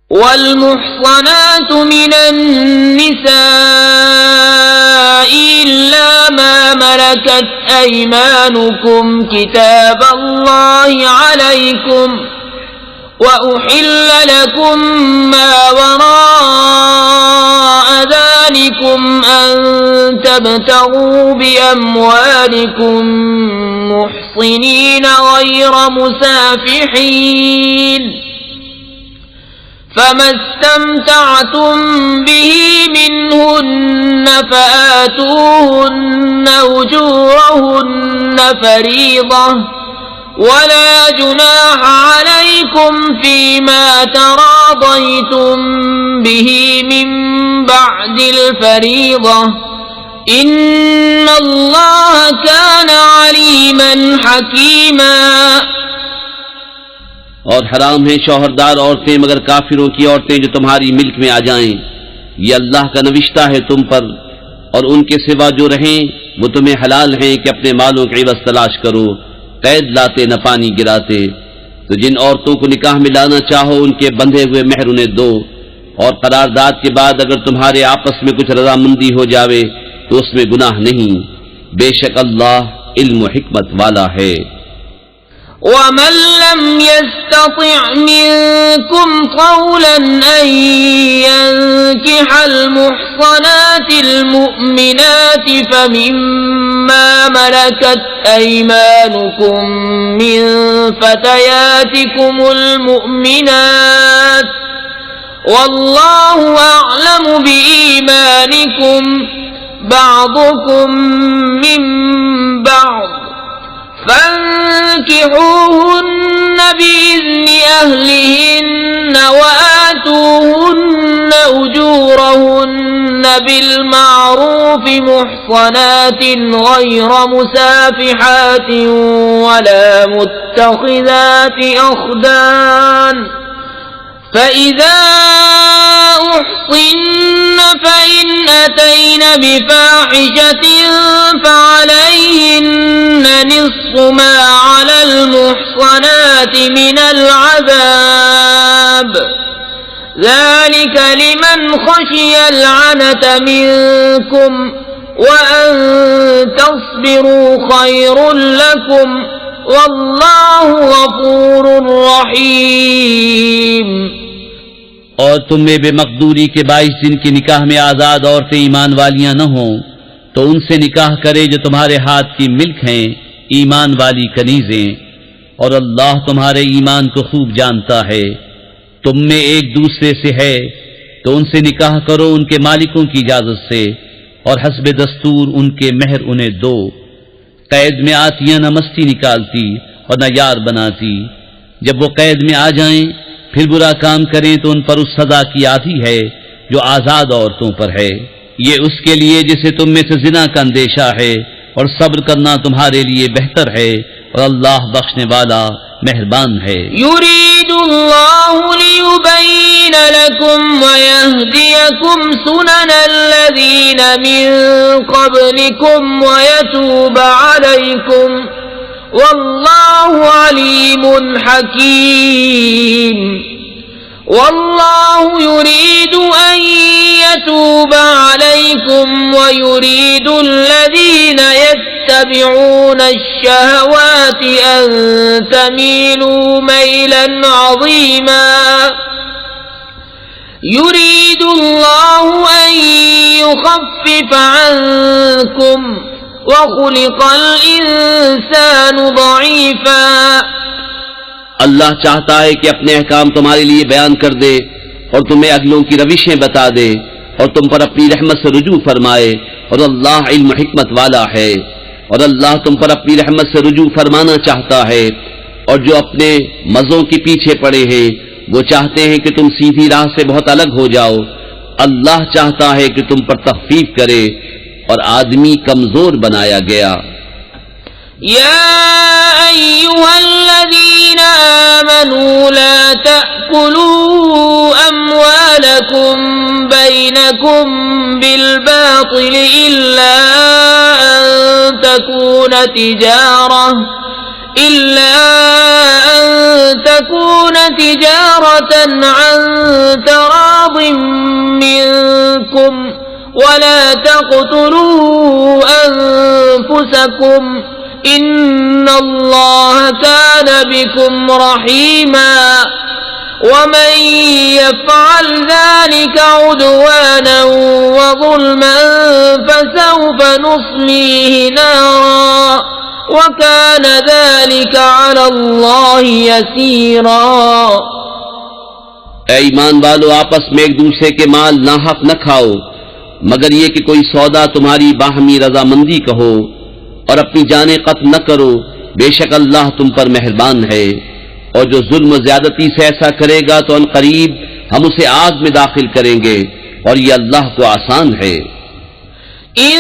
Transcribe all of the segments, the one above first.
والمحصنات من النساء إلا ما ملكت أيمانكم كتاب الله عليكم وأحل لكم ما وراء ذلكم أن تبتغوا بأموالكم محصنين غير مسافحين فما استمتعتم به منهن فآتوهن أجورهن فريضة ولا جناح عليكم فيما تراضيتم به من بعد الفريضة إن الله كان عليما حكيما. اور حرام ہیں شوہردار عورتیں مگر کافروں کی عورتیں جو تمہاری ملک میں آ جائیں. یہ اللہ کا نوشتہ ہے تم پر، اور ان کے سوا جو رہیں وہ تمہیں حلال ہیں کہ اپنے مالوں کے عوض تلاش کرو، قید لاتے نہ پانی گراتے. تو جن عورتوں کو نکاح میں لانا چاہو ان کے بندھے ہوئے مہر انہیں دو، اور قرارداد کے بعد اگر تمہارے آپس میں کچھ رضامندی ہو جاوے تو اس میں گناہ نہیں. بے شک اللہ علم و حکمت والا ہے. ومن لم يستطع منكم طولا أن ينكح المحصنات المؤمنات فمما ملكت أيمانكم من فتياتكم المؤمنات والله أعلم بإيمانكم بعضكم من بعض فانكحوهن بإذن أهلهن وآتوهن أجورهن بالمعروف محصنات غير مسافحات ولا متخذات أخدان فإذا أحصن فإن أتين بفاحشة فعليهن نصف ما على المحصنات من العذاب ذلك لمن خشي العنة منكم وأن تصبروا خير لكم واللہ غفور رحیم. اور تم میں بے مقدوری کے باعث جن کی نکاح میں آزاد عورتیں ایمان والیاں نہ ہوں تو ان سے نکاح کرے جو تمہارے ہاتھ کی ملک ہیں ایمان والی کنیزیں، اور اللہ تمہارے ایمان کو خوب جانتا ہے. تم میں ایک دوسرے سے ہے تو ان سے نکاح کرو ان کے مالکوں کی اجازت سے، اور حسب دستور ان کے مہر انہیں دو. قید میں آتی نہ مستی نکالتی اور نہ یار بناتی. جب وہ قید میں آ جائیں پھر برا کام کریں تو ان پر اس سزا کی آدھی ہے جو آزاد عورتوں پر ہے. یہ اس کے لیے جسے تم میں سے زنا کا اندیشہ ہے، اور صبر کرنا تمہارے لیے بہتر ہے، اور اللہ بخشنے والا مہربان ہے. یرید اللہ لیبین لکم ویہدیکم سنن الذین من قبلکم ویتوب علیکم واللہ علیم حکیم. واللہ یرید ان یتوب علیکم ویرید الذین يتبعون الشهوات أن تميلوا ميلا عظيما. يريد الله أن يخفف عنكم وخلق الإنسان ضعيفا. اللہ چاہتا ہے کہ اپنے احکام تمہارے لیے بیان کر دے اور تمہیں اگلوں کی روشیں بتا دے اور تم پر اپنی رحمت سے رجوع فرمائے، اور اللہ علم و حکمت والا ہے. اور اللہ تم پر اپنی رحمت سے رجوع فرمانا چاہتا ہے، اور جو اپنے مزوں کے پیچھے پڑے ہیں وہ چاہتے ہیں کہ تم سیدھی راہ سے بہت الگ ہو جاؤ. اللہ چاہتا ہے کہ تم پر تخفیف کرے، اور آدمی کمزور بنایا گیا. یا ایھا الذین آمنوا لا تأکلوا اموالکم بینکم بالباطل إلا أن تكون تجارة عن تراض منكم ولا تقتلوا أنفسكم إن الله كان بكم رحيما ومن يفعل ذلك عدوانا وظلما فسوف نصليه نارا وكان ذلك على الله يسيرا۔ اے ایمان والو، آپس میں ایک دوسرے کے مال ناحق نہ کھاؤ مگر یہ کہ کوئی سودا تمہاری باہمی رضامندی کا ہو، اور اپنی جانیں قتل نہ کرو، بے شک اللہ تم پر مہربان ہے۔ اور جو ظلم و زیادتی سے ایسا کرے گا تو ان قریب ہم اسے آگ میں داخل کریں گے، اور یہ اللہ کو آسان ہے۔ إن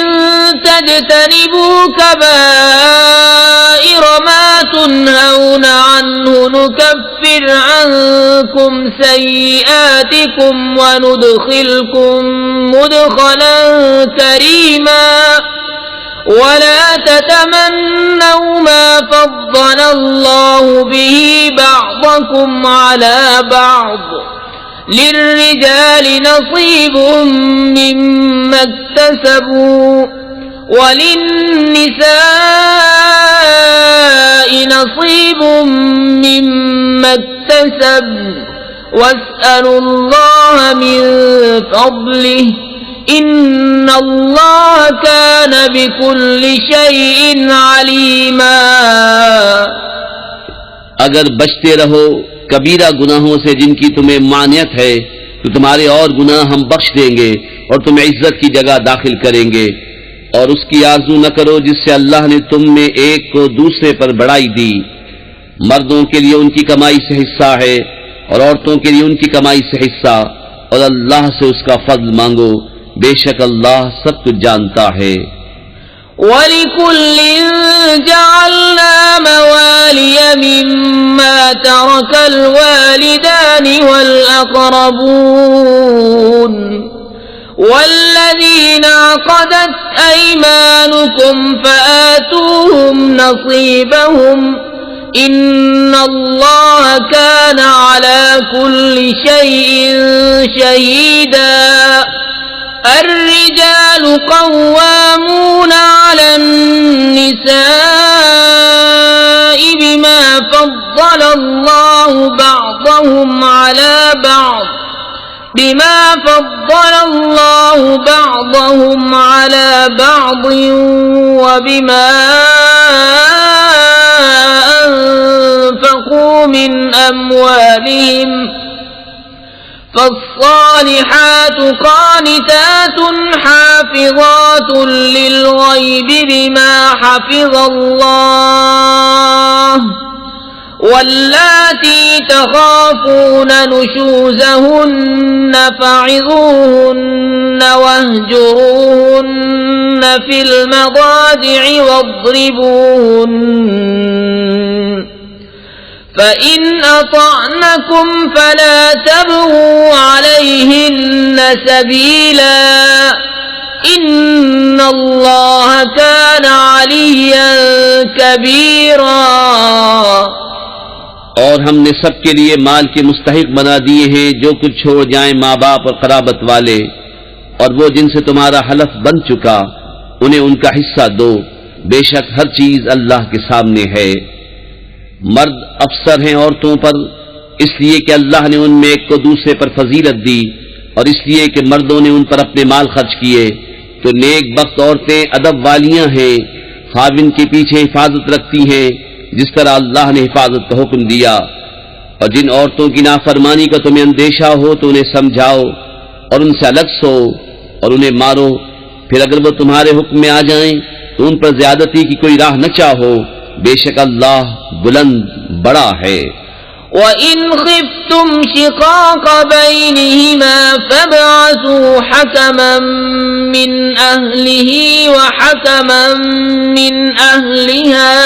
تجتنبوا كبائر ما تنهون عنه نكفر عنكم سيئاتكم وندخلكم مدخلا كريما ولا تتمنوا ما فضل الله به بعضكم على بعض للرجال نصيب مما اكتسبوا وللنساء نصيب مما اكتسبن واسألوا الله من فضله إن الله كان بكل شيء عليما۔ اگر بچتے رہو کبیرہ گناہوں سے جن کی تمہیں مانعت ہے تو تمہارے اور گناہ ہم بخش دیں گے اور تمہیں عزت کی جگہ داخل کریں گے، اور اس کی آرزو نہ کرو جس سے اللہ نے تم میں ایک کو دوسرے پر بڑائی دی۔ مردوں کے لیے ان کی کمائی سے حصہ ہے اور عورتوں کے لیے ان کی کمائی سے حصہ، اور اللہ سے اس کا فضل مانگو، بے شک اللہ سب کچھ جانتا ہے۔ وَلِكُلٍّ جَعَلْنَا مَوَالِيَ مِمَّا تَرَكَ الْوَالِدَانِ وَالْأَقْرَبُونَ وَالَّذِينَ عَقَدَتْ أَيْمَانُكُمْ فَآتُوهُمْ نَصِيبَهُمْ إِنَّ اللَّهَ كَانَ عَلَى كُلِّ شَيْءٍ شَهِيدًا۔ الرجال قوامون على النساء بما فضل الله بعضهم على بعض وبما أنفقوا من أموالهم فالصالحات قانتات حافظات للغيب بما حفظ الله واللاتي تخافون نشوزهن فعظوهن واهجروهن في المضاجع واضربوهن فإن أطعنكم فلا تبغوا عليهن سبيلا إن الله كان عليا كبيرا۔ اور ہم نے سب کے لیے مال کے مستحق بنا دیے ہیں جو کچھ چھوڑ جائیں ماں باپ اور قرابت والے، اور وہ جن سے تمہارا حلف بن چکا انہیں ان کا حصہ دو، بے شک ہر چیز اللہ کے سامنے ہے۔ مرد افسر ہیں عورتوں پر اس لیے کہ اللہ نے ان میں ایک کو دوسرے پر فضیلت دی، اور اس لیے کہ مردوں نے ان پر اپنے مال خرچ کیے، تو نیک بخت عورتیں ادب والیاں ہیں، خاوند کے پیچھے حفاظت رکھتی ہیں جس طرح اللہ نے حفاظت کا حکم دیا۔ اور جن عورتوں کی نافرمانی کا تمہیں اندیشہ ہو تو انہیں سمجھاؤ اور ان سے الگ سو اور انہیں مارو، پھر اگر وہ تمہارے حکم میں آ جائیں تو ان پر زیادتی کی کوئی راہ نہ چاہو، بے شک اللہ بلند بڑا ہے۔ وَإِنْ خِفْتُمْ شِقَاقَ بَيْنِهِمَا فَابْعَثُوا حَكَمًا مِّنْ أَهْلِهِ وَحَكَمًا مِّنْ أَهْلِهَا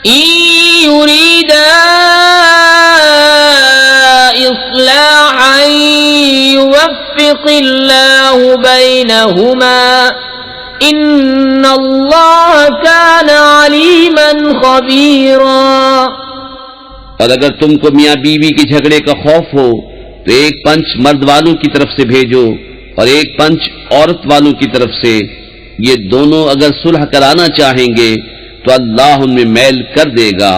إِن يُرِيدَا إِصْلَاحًا يُوَفِّقِ اللَّهُ بَيْنَهُمَا إِنَّ اللَّهَ كَانَ عَلِيمًا خَبِيرًا۔ اور اگر تم کو میاں بیوی کے جھگڑے کا خوف ہو تو ایک پنچ مرد والوں کی طرف سے بھیجو اور ایک پنچ عورت والوں کی طرف سے، یہ دونوں اگر صلح کرانا چاہیں گے تو اللہ ان میں میل کر دے گا،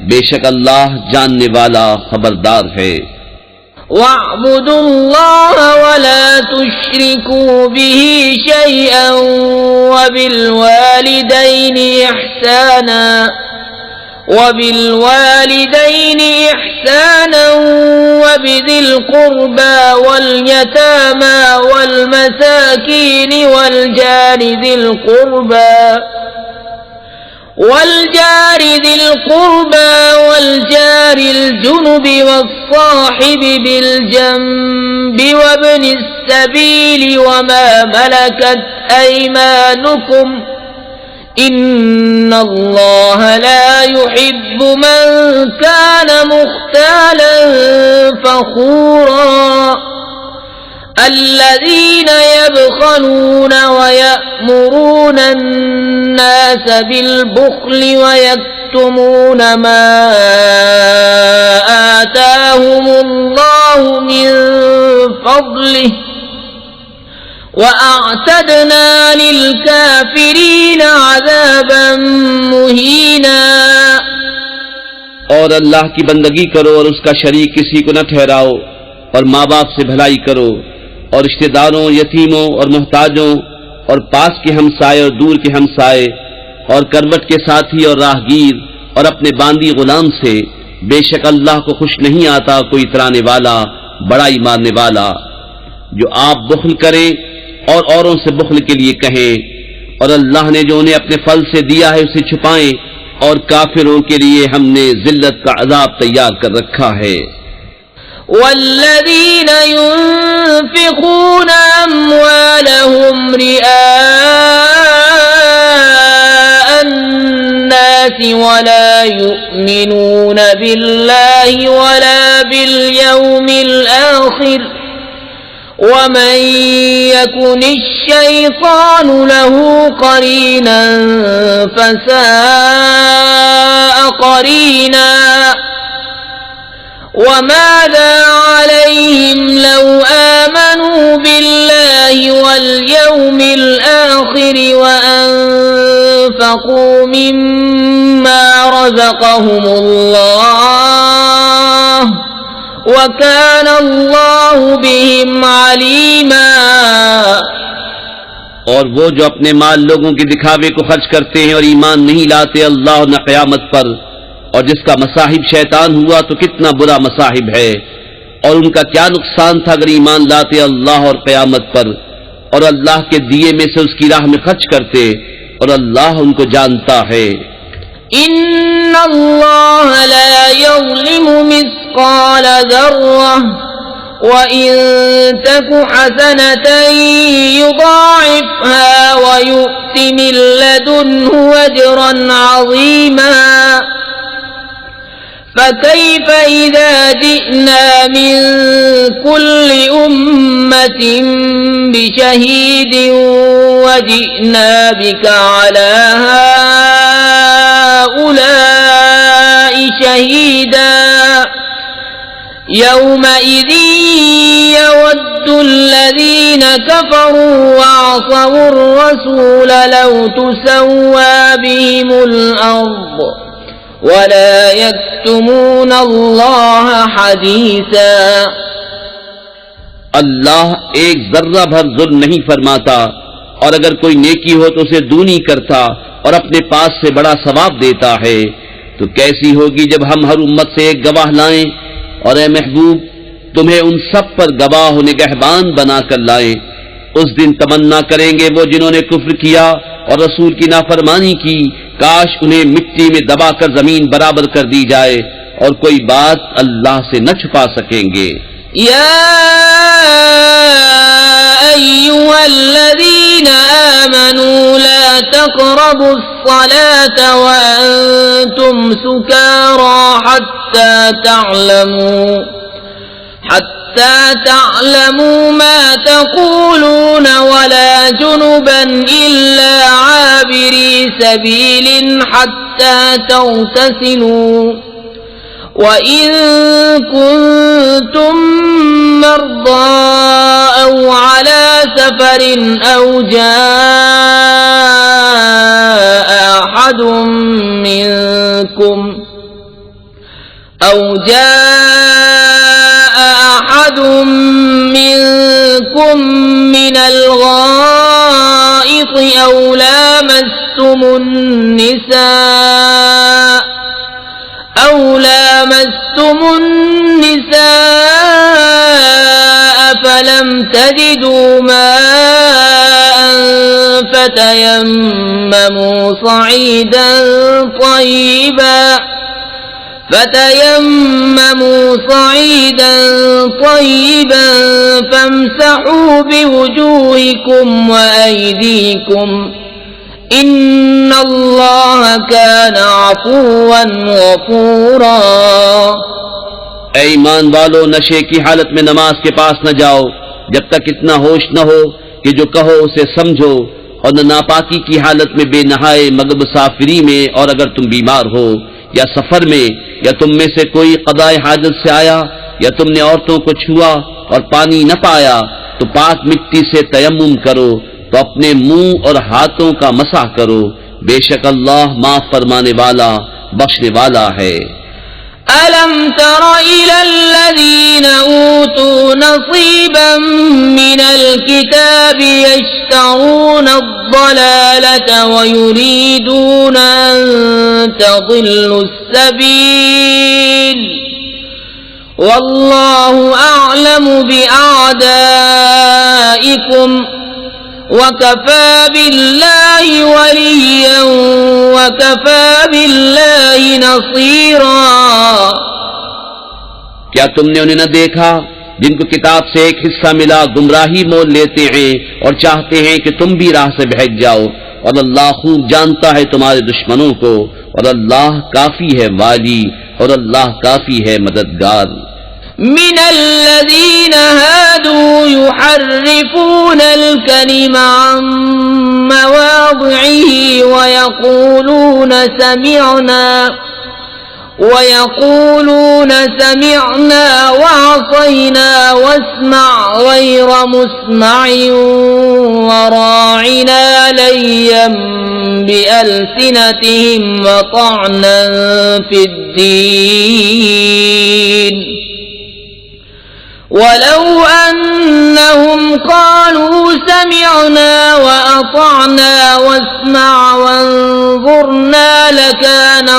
بے شک اللہ جاننے والا خبردار ہے۔ وَاعْبُدُوا اللَّهَ وَلَا تُشْرِكُوا بِهِ شَيْئًا وَبِالْوَالِدَيْنِ إِحْسَانًا وَبِذِي الْقُرْبَى وَالْيَتَامَى وَالْمَسَاكِينِ والجار ذي القربى والجار الجنب والصاحب بالجنب وابن السبيل وما ملكت أيمانكم إن الله لا يحب من كان مختالا فخورا الذين يبخلون ويأمرون الناس بالبخل ويكتمون ما آتاهم الله من فضله وأعتدنا للكافرين عذابا مهينا۔ اور اللہ کی بندگی کرو اور اس کا شریک کسی کو نہ ٹھہراؤ، اور ماں باپ سے بھلائی کرو، اور رشتہ داروں، یتیموں اور محتاجوں، اور پاس کے ہمسائے اور دور کے ہمسائے، اور کروٹ کے ساتھی اور راہگیر، اور اپنے باندی غلام سے، بے شک اللہ کو خوش نہیں آتا کوئی اترانے والا، بڑائی مارنے والا۔ جو آپ بخل کریں اور اوروں سے بخل کے لیے کہیں، اور اللہ نے جو انہیں اپنے فضل سے دیا ہے اسے چھپائیں، اور کافروں کے لیے ہم نے ذلت کا عذاب تیار کر رکھا ہے۔ والذين ينفقون أموالهم رئاء الناس ولا يؤمنون بالله ولا باليوم الآخر ومن يكن الشيطان له قرينا فساء قرينا۔ وماذا عليهم لو آمنوا بالله واليوم الآخر وأنفقوا مما رزقهم الله وكان الله بهم عليما۔ اور وہ جو اپنے مال لوگوں کے دکھاوے کو خرچ کرتے ہیں اور ایمان نہیں لاتے اللہ نہ قیامت پر، اور جس کا مصاحب شیطان ہوا تو کتنا برا مصاحب ہے، اور ان کا کیا نقصان تھا اگر ایمان لاتے اللہ اور قیامت پر، اور اللہ کے دیے میں سے اس کی راہ میں خرچ کرتے، اور اللہ ان کو جانتا ہے۔ ان اللہ لا یظلم مثقال ذرہ وَإِن تَكُ حَسَنَةً يُضَاعِفْهَا وَيُؤْتِ مِن لَّدُنْهُ أَجْرًا عَظِيمًا۔ فَكَيْفَ إِذَا جِئْنَا مِن كُلِّ أُمَّةٍ بِشَهِيدٍ وَجِئْنَا بِكَ عَلَى هَٰؤُلَاءِ شَهِيدًا يَوْمَئِذٍ يَوَدُّ الَّذِينَ كَفَرُوا وَعَصَوُا الرَّسُولَ لَوْ تُسَوَّىٰ بِهِمُ الْأَرْضُ وَلَا يَكْتُمُونَ اللَّهَ حَدِيثًا۔ اللہ ایک ذرہ بھر ظلم نہیں فرماتا، اور اگر کوئی نیکی ہو تو اسے دونی کرتا اور اپنے پاس سے بڑا ثواب دیتا ہے۔ تو کیسی ہوگی جب ہم ہر امت سے ایک گواہ لائیں، اور اے محبوب تمہیں ان سب پر گواہ و نگہبان بنا کر لائیں۔ اس دن تمنا کریں گے وہ جنہوں نے کفر کیا اور رسول کی نافرمانی کی، کاش انہیں مٹی میں دبا کر زمین برابر کر دی جائے، اور کوئی بات اللہ سے نہ چھپا سکیں گے۔ یا ایھا الذین آمنوا لا تقربوا الصلاة وانتم سکارى حتى تعلموا ما تقولون ولا جنبا إلا عابري سبيل حتى تغتسلوا وإن كنتم مرضى أو على سفر أو جاء أحد منكم من الغائط أو لامستم النساء فلم تجدوا ماء فتيمموا صعيدا طيبا فامسحوا بوجوهكم وأيديكم إن الله كان عفوا غفورا۔ اے ایمان والو، نشے کی حالت میں نماز کے پاس نہ جاؤ جب تک اتنا ہوش نہ ہو کہ جو کہو اسے سمجھو، اور نہ ناپاکی کی حالت میں بے نہائے مگر مسافری میں، اور اگر تم بیمار ہو یا سفر میں، یا تم میں سے کوئی قضائے حاجت سے آیا، یا تم نے عورتوں کو چھوا اور پانی نہ پایا، تو پاک مٹی سے تیمم کرو، تو اپنے منہ اور ہاتھوں کا مسح کرو، بے شک اللہ معاف فرمانے والا بخشنے والا ہے۔ أَلَمْ تَرَ إِلَى الَّذِينَ أُوتُوا نَصِيبًا مِنَ الْكِتَابِ يَشْتَرُونَ الضَّلَالَةَ وَيُرِيدُونَ أَن تَضِلُّوا السَّبِيلَ وَاللَّهُ أَعْلَمُ بِأَعْدَائِكُمْ وَكَفَى بِاللَّهِ وَلِيًّا وَكَفَى بِاللَّهِ نَصِيرًا۔ کیا تم نے انہیں نہ دیکھا جن کو کتاب سے ایک حصہ ملا گمراہی مول لیتے ہیں اور چاہتے ہیں کہ تم بھی راہ سے بہک جاؤ، اور اللہ خوب جانتا ہے تمہارے دشمنوں کو، اور اللہ کافی ہے والی، اور اللہ کافی ہے مددگار۔ من الذين هادوا يحرفون الكلم عن مواضعه ويقولون سمعنا وعصينا واسمع غير مسمع وراعنا ليا بألسنتهم وطعنا في الدين ولو أنهم قالوا سمعنا وأطعنا واسمع وانظرنا لكان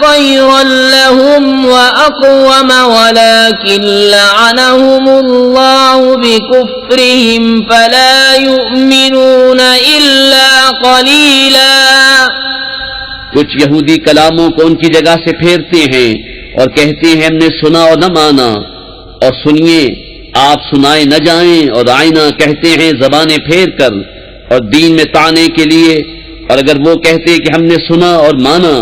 خيرا لهم وأقوم ولكن لعنهم الله بكفرهم فلا يؤمنون إلا قليلا۔ کچھ یہودی کلاموں کو ان کی جگہ سے پھیرتے ہیں اور کہتے ہیں ہم نے سنا اور نہ مانا، اور سنیے آپ سنائے نہ جائیں، اور آئینہ کہتے ہیں زبانیں پھیر کر اور دین میں طعنے کے لیے، اور اگر وہ کہتے کہ ہم نے سنا اور مانا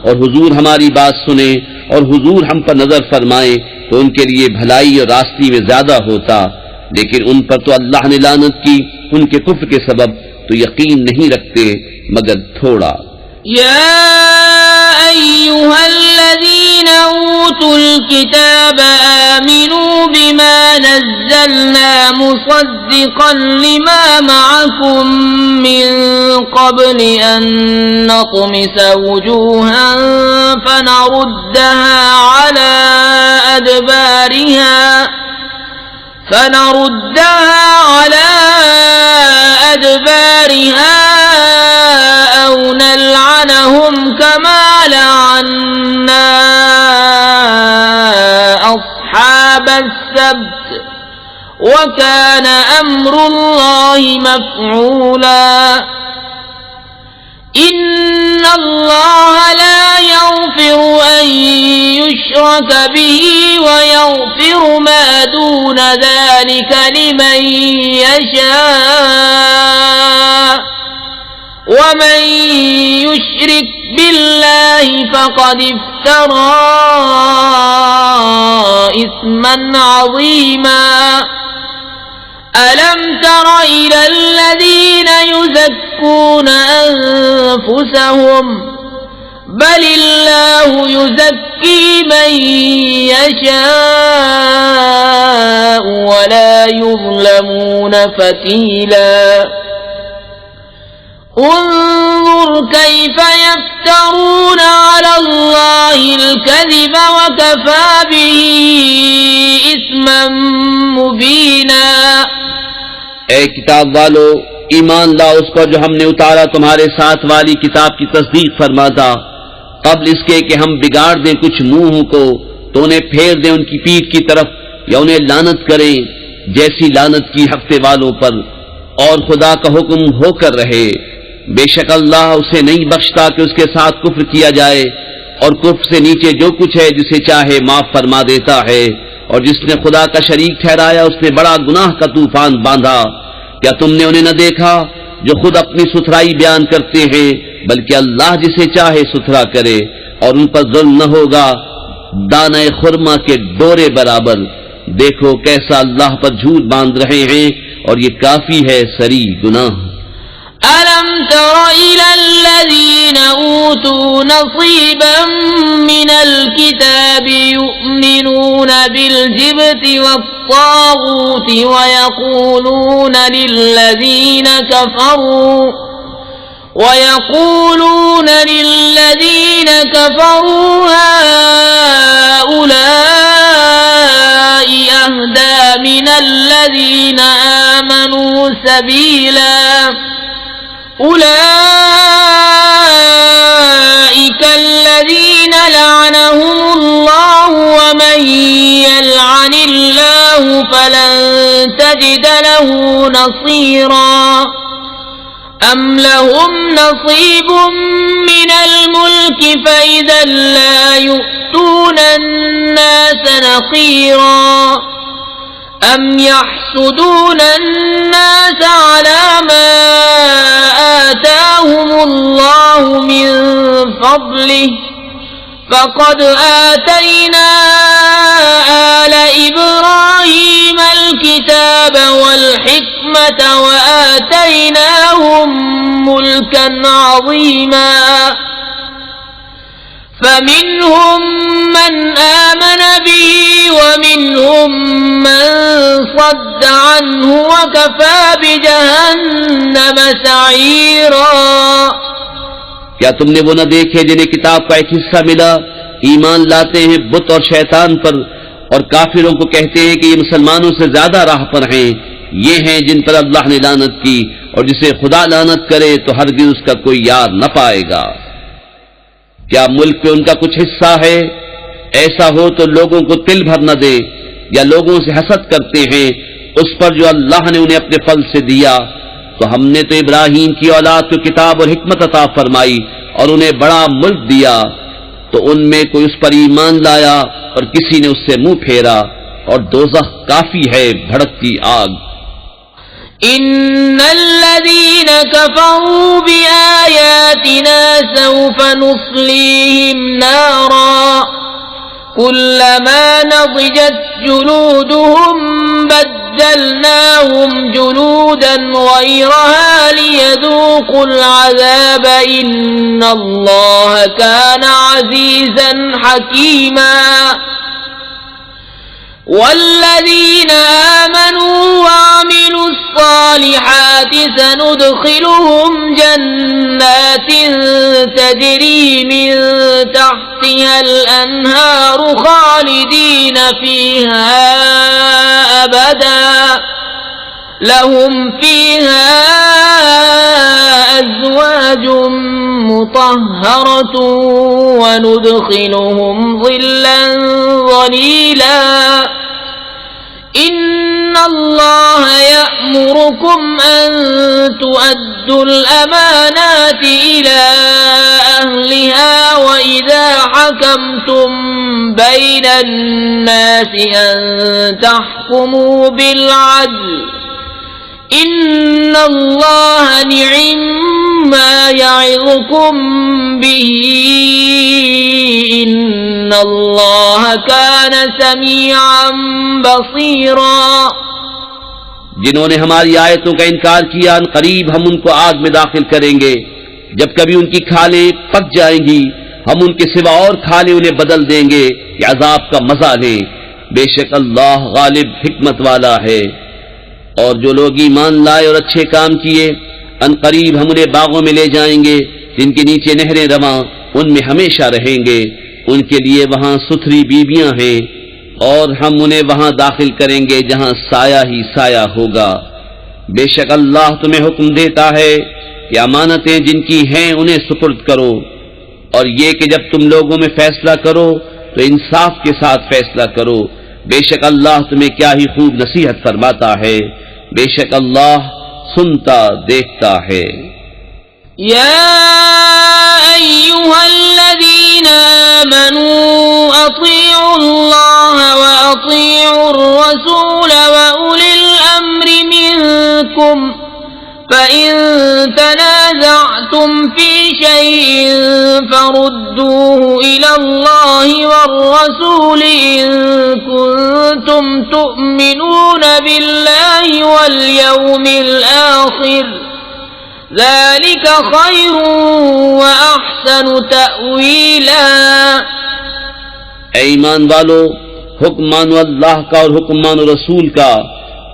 اور حضور ہماری بات سنے اور حضور ہم پر نظر فرمائے تو ان کے لیے بھلائی اور راستی میں زیادہ ہوتا، لیکن ان پر تو اللہ نے لعنت کی ان کے کفر کے سبب، تو یقین نہیں رکھتے مگر تھوڑا۔ يا أيها الذين أوتوا الكتاب آمنوا بما نزلنا مصدقا لما معكم من قبل أن نطمس وجوها فنردها على أدبارها أو نلعنهم كما لعنا أصحاب السبت وكان أمر الله مفعولا۔ إن الله لا يغفر أن يشرك به ويغفر ما دون ذلك لمن يشاء ومن يشرك بالله فقد افترى إثما عظيما۔ ألم تر إلى الذين يزكون أنفسهم بل اللہ یزکی من یشاء ولا یظلمون فتیلا انظر کیف یفترون علی اللہ الکذب وکفی به اثما مبینا۔ اے کتاب والو، ایمان لاؤ اس پر جو ہم نے اتارا تمہارے ساتھ والی کتاب کی تصدیق فرماتا، قبل اس کے کہ ہم بگاڑ دیں کچھ منہوں کو تو انہیں پھیر دیں ان کی پیٹھ کی طرف یا انہیں لعنت کریں جیسی لعنت کی ہفتے والوں پر، اور خدا کا حکم ہو کر رہے۔ بے شک اللہ اسے نہیں بخشتا کہ اس کے ساتھ کفر کیا جائے، اور کفر سے نیچے جو کچھ ہے جسے چاہے معاف فرما دیتا ہے، اور جس نے خدا کا شریک ٹھہرایا اس نے بڑا گناہ کا طوفان باندھا۔ کیا تم نے انہیں نہ دیکھا جو خود اپنی ستھرائی بیان کرتے ہیں، بلکہ اللہ جسے چاہے ستھرا کرے، اور ان پر ظلم نہ ہوگا دانہ خرما کے ڈورے برابر۔ دیکھو کیسا اللہ پر جھوٹ باندھ رہے ہیں، اور یہ کافی ہے سری گناہ۔ أَلَمْ تَرَ إِلَى الَّذِينَ أُوتُوا نَصِيبًا مِنَ الْكِتَابِ يُؤْمِنُونَ بِالْجِبْتِ وَالطَّاغُوتِ وَيَقُولُونَ لِلَّذِينَ كَفَرُوا هَؤُلَاءِ أَهْدَى مِنَ الَّذِينَ آمَنُوا سَبِيلًا أولئك الذين لعنهم الله ومن يلعن الله فلن تجد له نصيرا أم لهم نصيب من الملك فإذا لا يؤتون الناس نقيرا أم يحسدون الناس على ما آتاهم الله من فضله فقد آتينا آل إبراهيم الكتاب والحكمة وآتيناهم ملكا عظيما فمنهم من آمن به ومنهم من صد عنه وكفى بجهنم سعيرا۔ کیا تم نے وہ نہ دیکھے جنہیں کتاب کا ایک حصہ ملا، ایمان لاتے ہیں بت اور شیطان پر، اور کافروں کو کہتے ہیں کہ یہ مسلمانوں سے زیادہ راہ پر ہیں، یہ ہیں جن پر اللہ نے لعنت کی، اور جسے خدا لعنت کرے تو ہرگز اس کا کوئی یار نہ پائے گا۔ کیا ملک پہ ان کا کچھ حصہ ہے؟ ایسا ہو تو لوگوں کو تل بھر نہ دے، یا لوگوں سے حسد کرتے ہیں اس پر جو اللہ نے انہیں اپنے فضل سے دیا۔ تو ہم نے تو ابراہیم کی اولاد کو کتاب اور حکمت عطا فرمائی اور انہیں بڑا ملک دیا، تو ان میں کوئی اس پر ایمان لایا اور کسی نے اس سے منہ پھیرا، اور دوزخ کافی ہے بھڑکتی آگ۔ ان الذين كفروا بآياتنا سوف نصليهم نارا كلما نضجت جلودهم بدلناهم جلودا غيرها ليذوقوا العذاب ان الله كان عزيزا حكيما۔ والذين آمنوا وعملوا الصالحات سندخلهم جنات تجري من تحتها الأنهار خالدين فيها أبدا لهم فيها أزواج مطهرة وندخلهم ظلا ظليلا۔ إن الله يأمركم أن تؤدوا الأمانات إلى أهلها وإذا حكمتم بين الناس أن تحكموا بالعدل إن الله نعم ما يعظكم به إن الله كان سميعا بصيرا۔ جنہوں نے ہماری آیتوں کا انکار کیا ان قریب ہم ان کو آگ میں داخل کریں گے، جب کبھی ان کی کھالیں پک جائیں گی ہم ان کے سوا اور کھالے انہیں بدل دیں گے کہ عذاب کا مزہ لیں. بے شک اللہ غالب حکمت والا ہے. اور جو لوگ ایمان لائے اور اچھے کام کیے ان قریب ہم انہیں باغوں میں لے جائیں گے جن کے نیچے نہریں رواں، ان میں ہمیشہ رہیں گے. ان کے لیے وہاں ستھری بیویاں ہیں اور ہم انہیں وہاں داخل کریں گے جہاں سایہ ہی سایہ ہوگا. بے شک اللہ تمہیں حکم دیتا ہے کہ امانتیں جن کی ہیں انہیں سپرد کرو، اور یہ کہ جب تم لوگوں میں فیصلہ کرو تو انصاف کے ساتھ فیصلہ کرو. بے شک اللہ تمہیں کیا ہی خوب نصیحت فرماتا ہے. بے شک اللہ سنتا دیکھتا ہے. يا أيها الذين آمنوا أطيعوا الله وأطيعوا الرسول وأولي الأمر منكم فإن تنازعتم في شيء فردوه إلى الله والرسول إن كنتم تؤمنون بالله واليوم الآخر ذلك خير وأحسن تأويلا. اے ایمان والو، حکم مانو اللہ کا اور حکم مانو رسول کا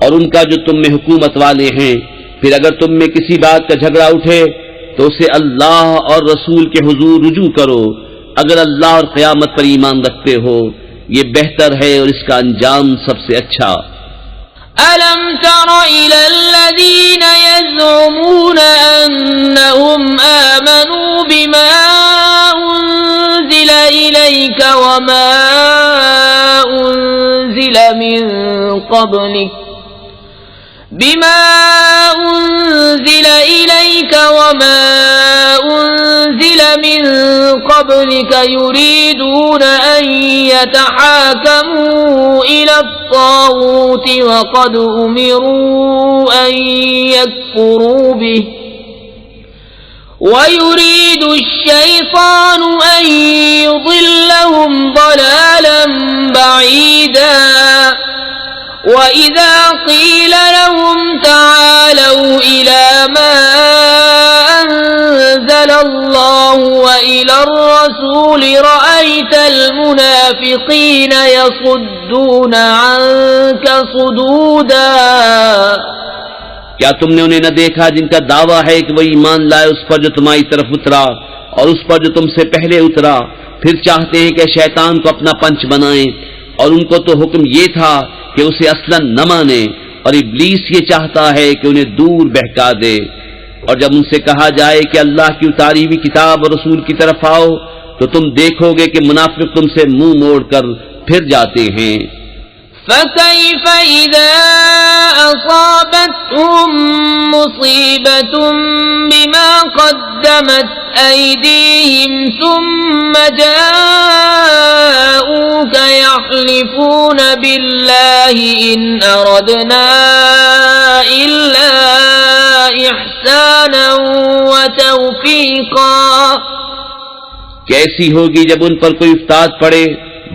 اور ان کا جو تم میں حکومت والے ہیں. پھر اگر تم میں کسی بات کا جھگڑا اٹھے تو اسے اللہ اور رسول کے حضور رجوع کرو. اگر اللہ اور قیامت پر ایمان رکھتے ہو یہ بہتر ہے اور اس کا انجام سب سے اچھا. ألم تر إلى الذين يزعمون أنهم آمنوا بما أنزل إليك وما أنزل من قبلك يريدون أن يتحاكموا إلى الطاغوت وقد أمروا أن يكفروا به ويريد الشيطان أن يضلهم ضلالا بعيدا. وَإِذَا قِيلَ لَهُمْ تَعَالَوْا إِلَى مَا أَنزَلَ اللَّهُ وَإِلَى الرَّسُولِ رَأَيْتَ الْمُنَافِقِينَ يَصُدُّونَ عَنكَ صُدُودًا. کیا تم نے انہیں نہ دیکھا جن کا دعویٰ ہے کہ وہ ایمان لائے اس پر جو تمہاری طرف اترا اور اس پر جو تم سے پہلے اترا، پھر چاہتے ہیں کہ شیطان کو اپنا پنچ بنائیں، اور ان کو تو حکم یہ تھا کہ اسے اصلاً نہ مانے، اور ابلیس یہ چاہتا ہے کہ انہیں دور بہکا دے. اور جب ان سے کہا جائے کہ اللہ کی اتاری ہوئی کتاب اور رسول کی طرف آؤ تو تم دیکھو گے کہ منافق تم سے منہ موڑ کر پھر جاتے ہیں. فَكَيْفَ إِذَا أَصَابَتْهُم مُّصِيبَةٌ بِمَا قَدَّمَتْ أَيْدِيهِمْ ثُمَّ جَاءُوكَ يَحْلِفُونَ بِاللَّهِ إِنْ أَرَدْنَا إِلَّا إِحْسَانًا وَتَوْفِيقًا. کیسی ہوگی جب ان پر کوئی افتاد پڑے،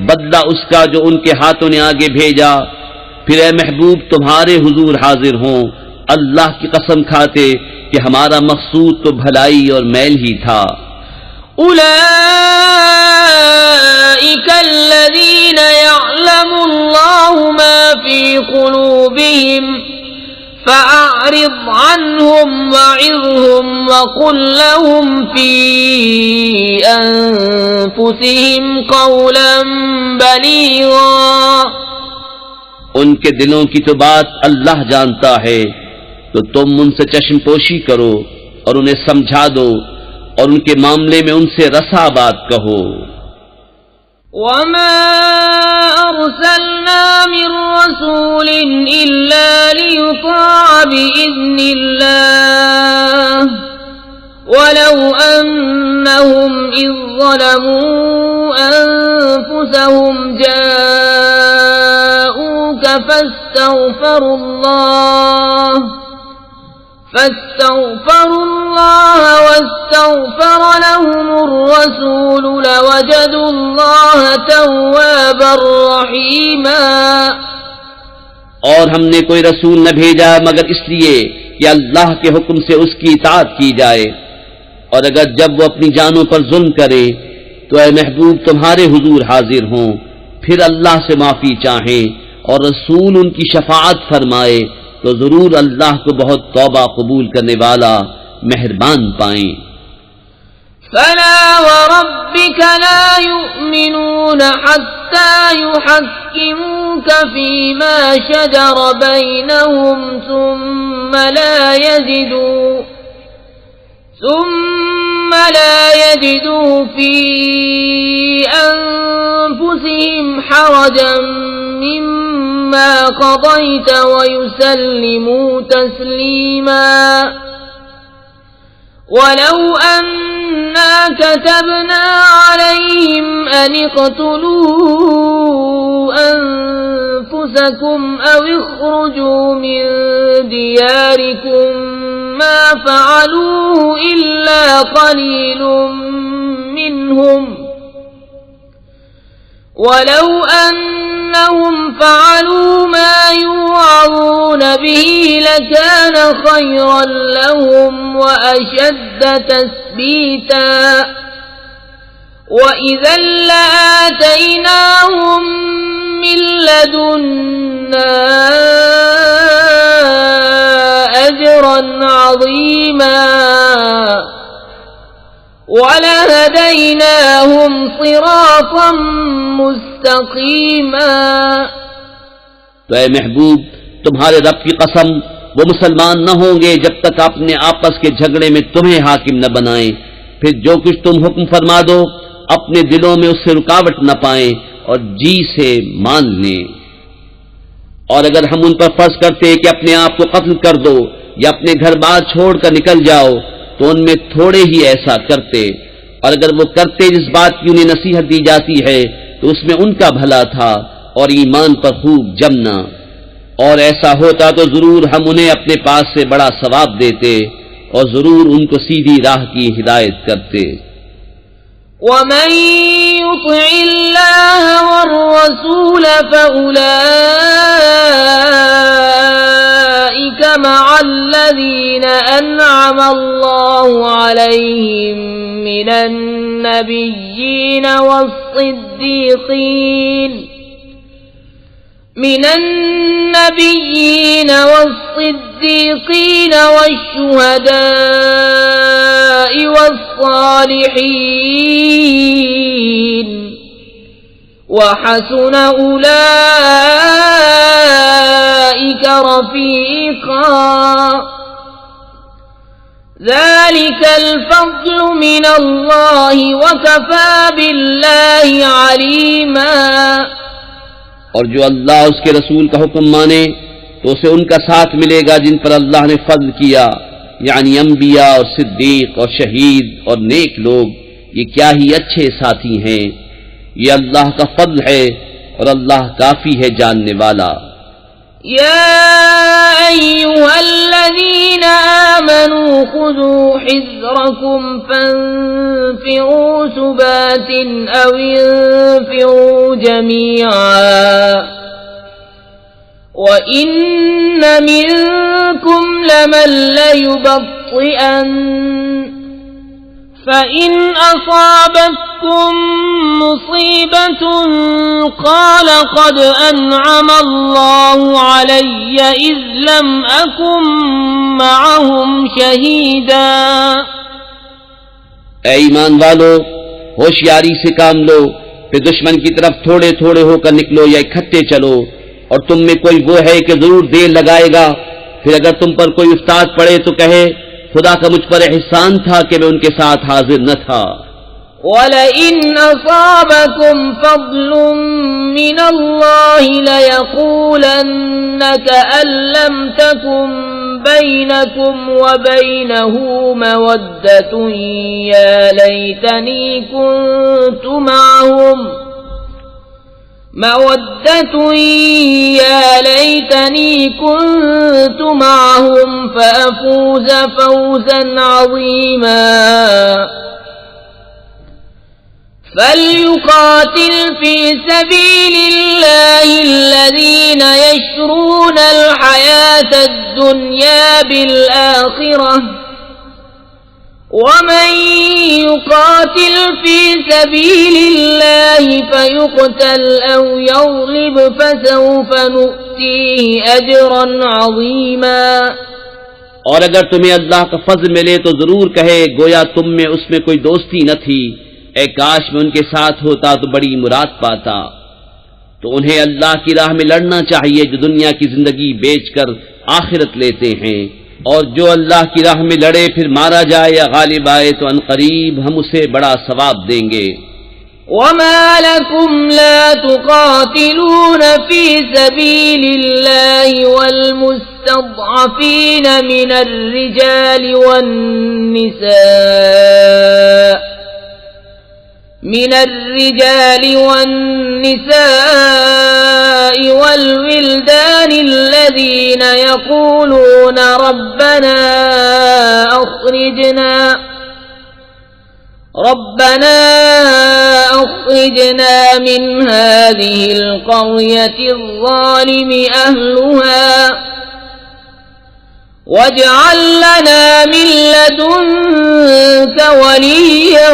بدلہ اس کا جو ان کے ہاتھوں نے آگے بھیجا. پھر اے محبوب تمہارے حضور حاضر ہوں اللہ کی قسم کھاتے کہ ہمارا مقصود تو بھلائی اور میل ہی تھا. أولئك الذين يعلم الله ما في قلوبهم فأعرض عنهم وعظهم وقل لهم في أنفسهم قولا بليغا. ان کے دلوں کی تو بات اللہ جانتا ہے، تو تم ان سے چشم پوشی کرو اور انہیں سمجھا دو اور ان کے معاملے میں ان سے رسا بات کہو. وما أرسلنا من رسول إلا ليطاع بإذن الله ولو أنهم إذ ظلموا أنفسهم جاءوك فاستغفروا الله واستغفر لهم الرسول لوجدوا الله توابا رحيما. اور ہم نے کوئی رسول نہ بھیجا مگر اس لیے کہ اللہ کے حکم سے اس کی اطاعت کی جائے، اور اگر جب وہ اپنی جانوں پر ظلم کرے تو اے محبوب تمہارے حضور حاضر ہوں، پھر اللہ سے معافی چاہیں اور رسول ان کی شفاعت فرمائے تو ضرور اللہ کو بہت توبہ قبول کرنے والا مہربان پائیں۔ فلا وربك لا يؤمنون حتى يحكموك فيما شجر بينهم ثم لا يجدوا في أنفسهم حرجا مما قضيت ويسلموا تسليما ولو أنا كتبنا عليهم أن اقتلوا أنفسكم أو اخرجوا من دياركم ما فعلوه إلا قليل منهم ولو أنهم فعلوا ما يوعظون به لكان خيرا لهم وأشد تثبيتا وإذا لآتيناهم من لدنا أجرا عظيما وَلَهَدَيْنَاهُمْ صِرَاطًا مُسْتَقِيمًا۔ تو اے محبوب تمہارے رب کی قسم وہ مسلمان نہ ہوں گے جب تک اپنے آپس کے جھگڑے میں تمہیں حاکم نہ بنائیں، پھر جو کچھ تم حکم فرما دو اپنے دلوں میں اس سے رکاوٹ نہ پائیں اور جی سے مان لیں۔ اور اگر ہم ان پر فرض کرتے کہ اپنے آپ کو قتل کر دو یا اپنے گھر بار چھوڑ کر نکل جاؤ تو ان میں تھوڑے ہی ایسا کرتے، اور اگر وہ کرتے جس بات کی انہیں نصیحت دی جاتی ہے تو اس میں ان کا بھلا تھا اور ایمان پر خوب جمنا، اور ایسا ہوتا تو ضرور ہم انہیں اپنے پاس سے بڑا ثواب دیتے اور ضرور ان کو سیدھی راہ کی ہدایت کرتے۔ وَمَن يُطِعِ اللَّهَ وَالرَّسُولَ فَأُولَٰئِكَ مَعَ الَّذِينَ أَنْعَمَ اللَّهُ عَلَيْهِم مِّنَ النَّبِيِّينَ والصديقين والشهداء والصالحين وحسن أولئك رفيقا ذلك الفضل من الله وكفى بالله عليما۔ اور جو اللہ اس کے رسول کا حکم مانے تو اسے ان کا ساتھ ملے گا جن پر اللہ نے فضل کیا، یعنی انبیاء اور صدیق اور شہید اور نیک لوگ، یہ کیا ہی اچھے ساتھی ہیں، یہ اللہ کا فضل ہے اور اللہ کافی ہے جاننے والا۔ يا أيها الذين آمنوا خذوا حذركم فانفروا ثبات أو انفروا جميعا وَإِنَّ مِنكُمْ لَمَن لَّيُبَطِّئَنَّ فَإِنْ أَصَابَتْكُم مُّصِيبَةٌ قَالَ قَدْ أَنْعَمَ اللَّهُ عَلَيَّ إِذْ لَمْ أَكُن مَّعَهُمْ شَهِيدًا۔ اے ایمان والو ہوشیاری سے کام لو، پھر دشمن کی طرف تھوڑے تھوڑے ہو کر نکلو یا اکٹھے چلو، اور تم میں کوئی وہ ہے کہ ضرور دیر لگائے گا، پھر اگر تم پر کوئی افتاد پڑے تو کہے خدا کا مجھ پر احسان تھا کہ میں ان کے ساتھ حاضر نہ تھا۔ وَلَئِنْ أَصَابَكُمْ فَضْلٌ مِّنَ اللَّهِ لَيَقُولَنَّ كَأَن لَّمْ تَكُن بَيْنَكُمْ وَبَيْنَهُ مَوَدَّةٌ يَا لَيْتَنِي كنت معهم فأفوز فوزا عظيما۔ فليقاتل في سبيل الله الذين يشرون الحياة الدنيا بالآخرة ومن يقاتل في سبيل الله فيقتل أو يغلب فسوف نؤتيه أجرا عظيما. اور اگر تمہیں اللہ کا فضل ملے تو ضرور کہے گویا تم میں اس میں کوئی دوستی نہ تھی، اے کاش میں ان کے ساتھ ہوتا تو بڑی مراد پاتا. تو انہیں اللہ کی راہ میں لڑنا چاہیے جو دنیا کی زندگی بیچ کر آخرت لیتے ہیں، اور جو اللہ کی راہ میں لڑے پھر مارا جائے یا غالب آئے تو عنقریب ہم اسے بڑا ثواب دیں گے. وما لكم لا تقاتلون في سبيل الله والمستضعفين من الرجال والنساء والولدان الذين يقولون ربنا أخرجنا من هذه القرية الظالم أهلها واجعل لنا من لدنك وليا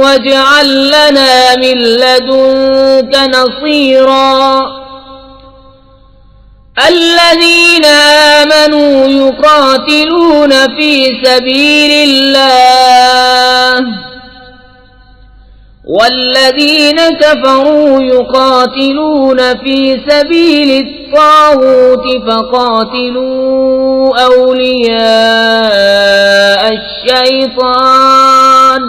واجعل لنا من لدنك نصيرا. الذين آمنوا يقاتلون في سبيل الله والذين كفروا يقاتلون في سبيل الطاغوت فقاتلوا أولياء الشيطان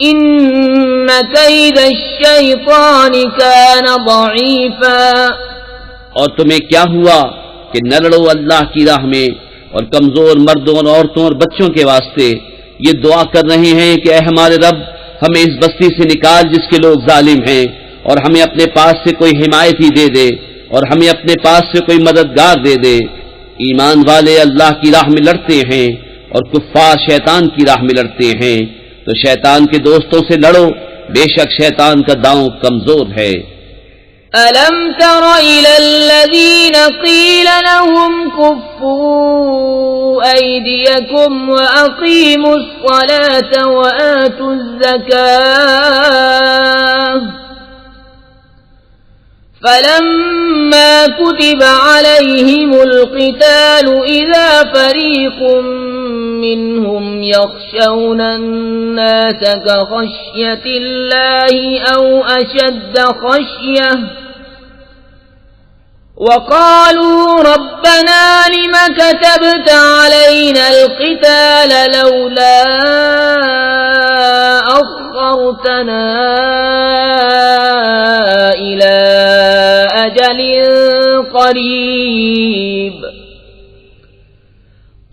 إن كيد الشيطان كان ضعيفا. اور تمہیں کیا ہوا کہ نہ لڑو اللہ کی راہ میں اور کمزور مردوں اور عورتوں اور بچوں کے واسطے یہ دعا کر رہے ہیں کہ اے ہمارے رب ہمیں اس بستی سے نکال جس کے لوگ ظالم ہیں، اور ہمیں اپنے پاس سے کوئی حمایتی دے دے اور ہمیں اپنے پاس سے کوئی مددگار دے دے. ایمان والے اللہ کی راہ میں لڑتے ہیں اور کفار شیطان کی راہ میں لڑتے ہیں، تو شیطان کے دوستوں سے لڑو، بے شک شیطان کا داؤں کمزور ہے. أَلَمْ تَرَ إِلَى الَّذِينَ قِيلَ لَهُمْ كُفُّوا أَيْدِيَكُمْ وَأَقِيمُوا الصَّلَاةَ وَآتُوا الزَّكَاةَ فَلَمَّا كُتِبَ عَلَيْهِمُ الْقِتَالُ إِذَا فَرِيقٌ مِّنْهُمْ يَخْشَوْنَ النَّاسَ كَخَشْيَةِ اللَّهِ أَوْ أَشَدَّ خَشْيَةً وَقَالُوا رَبَّنَا لِمَ كَتَبْتَ عَلَيْنَا الْقِتَالَ لَوْلَا أَخَّرْتَنَا إِلَى أَجَلٍ قَرِيبٍ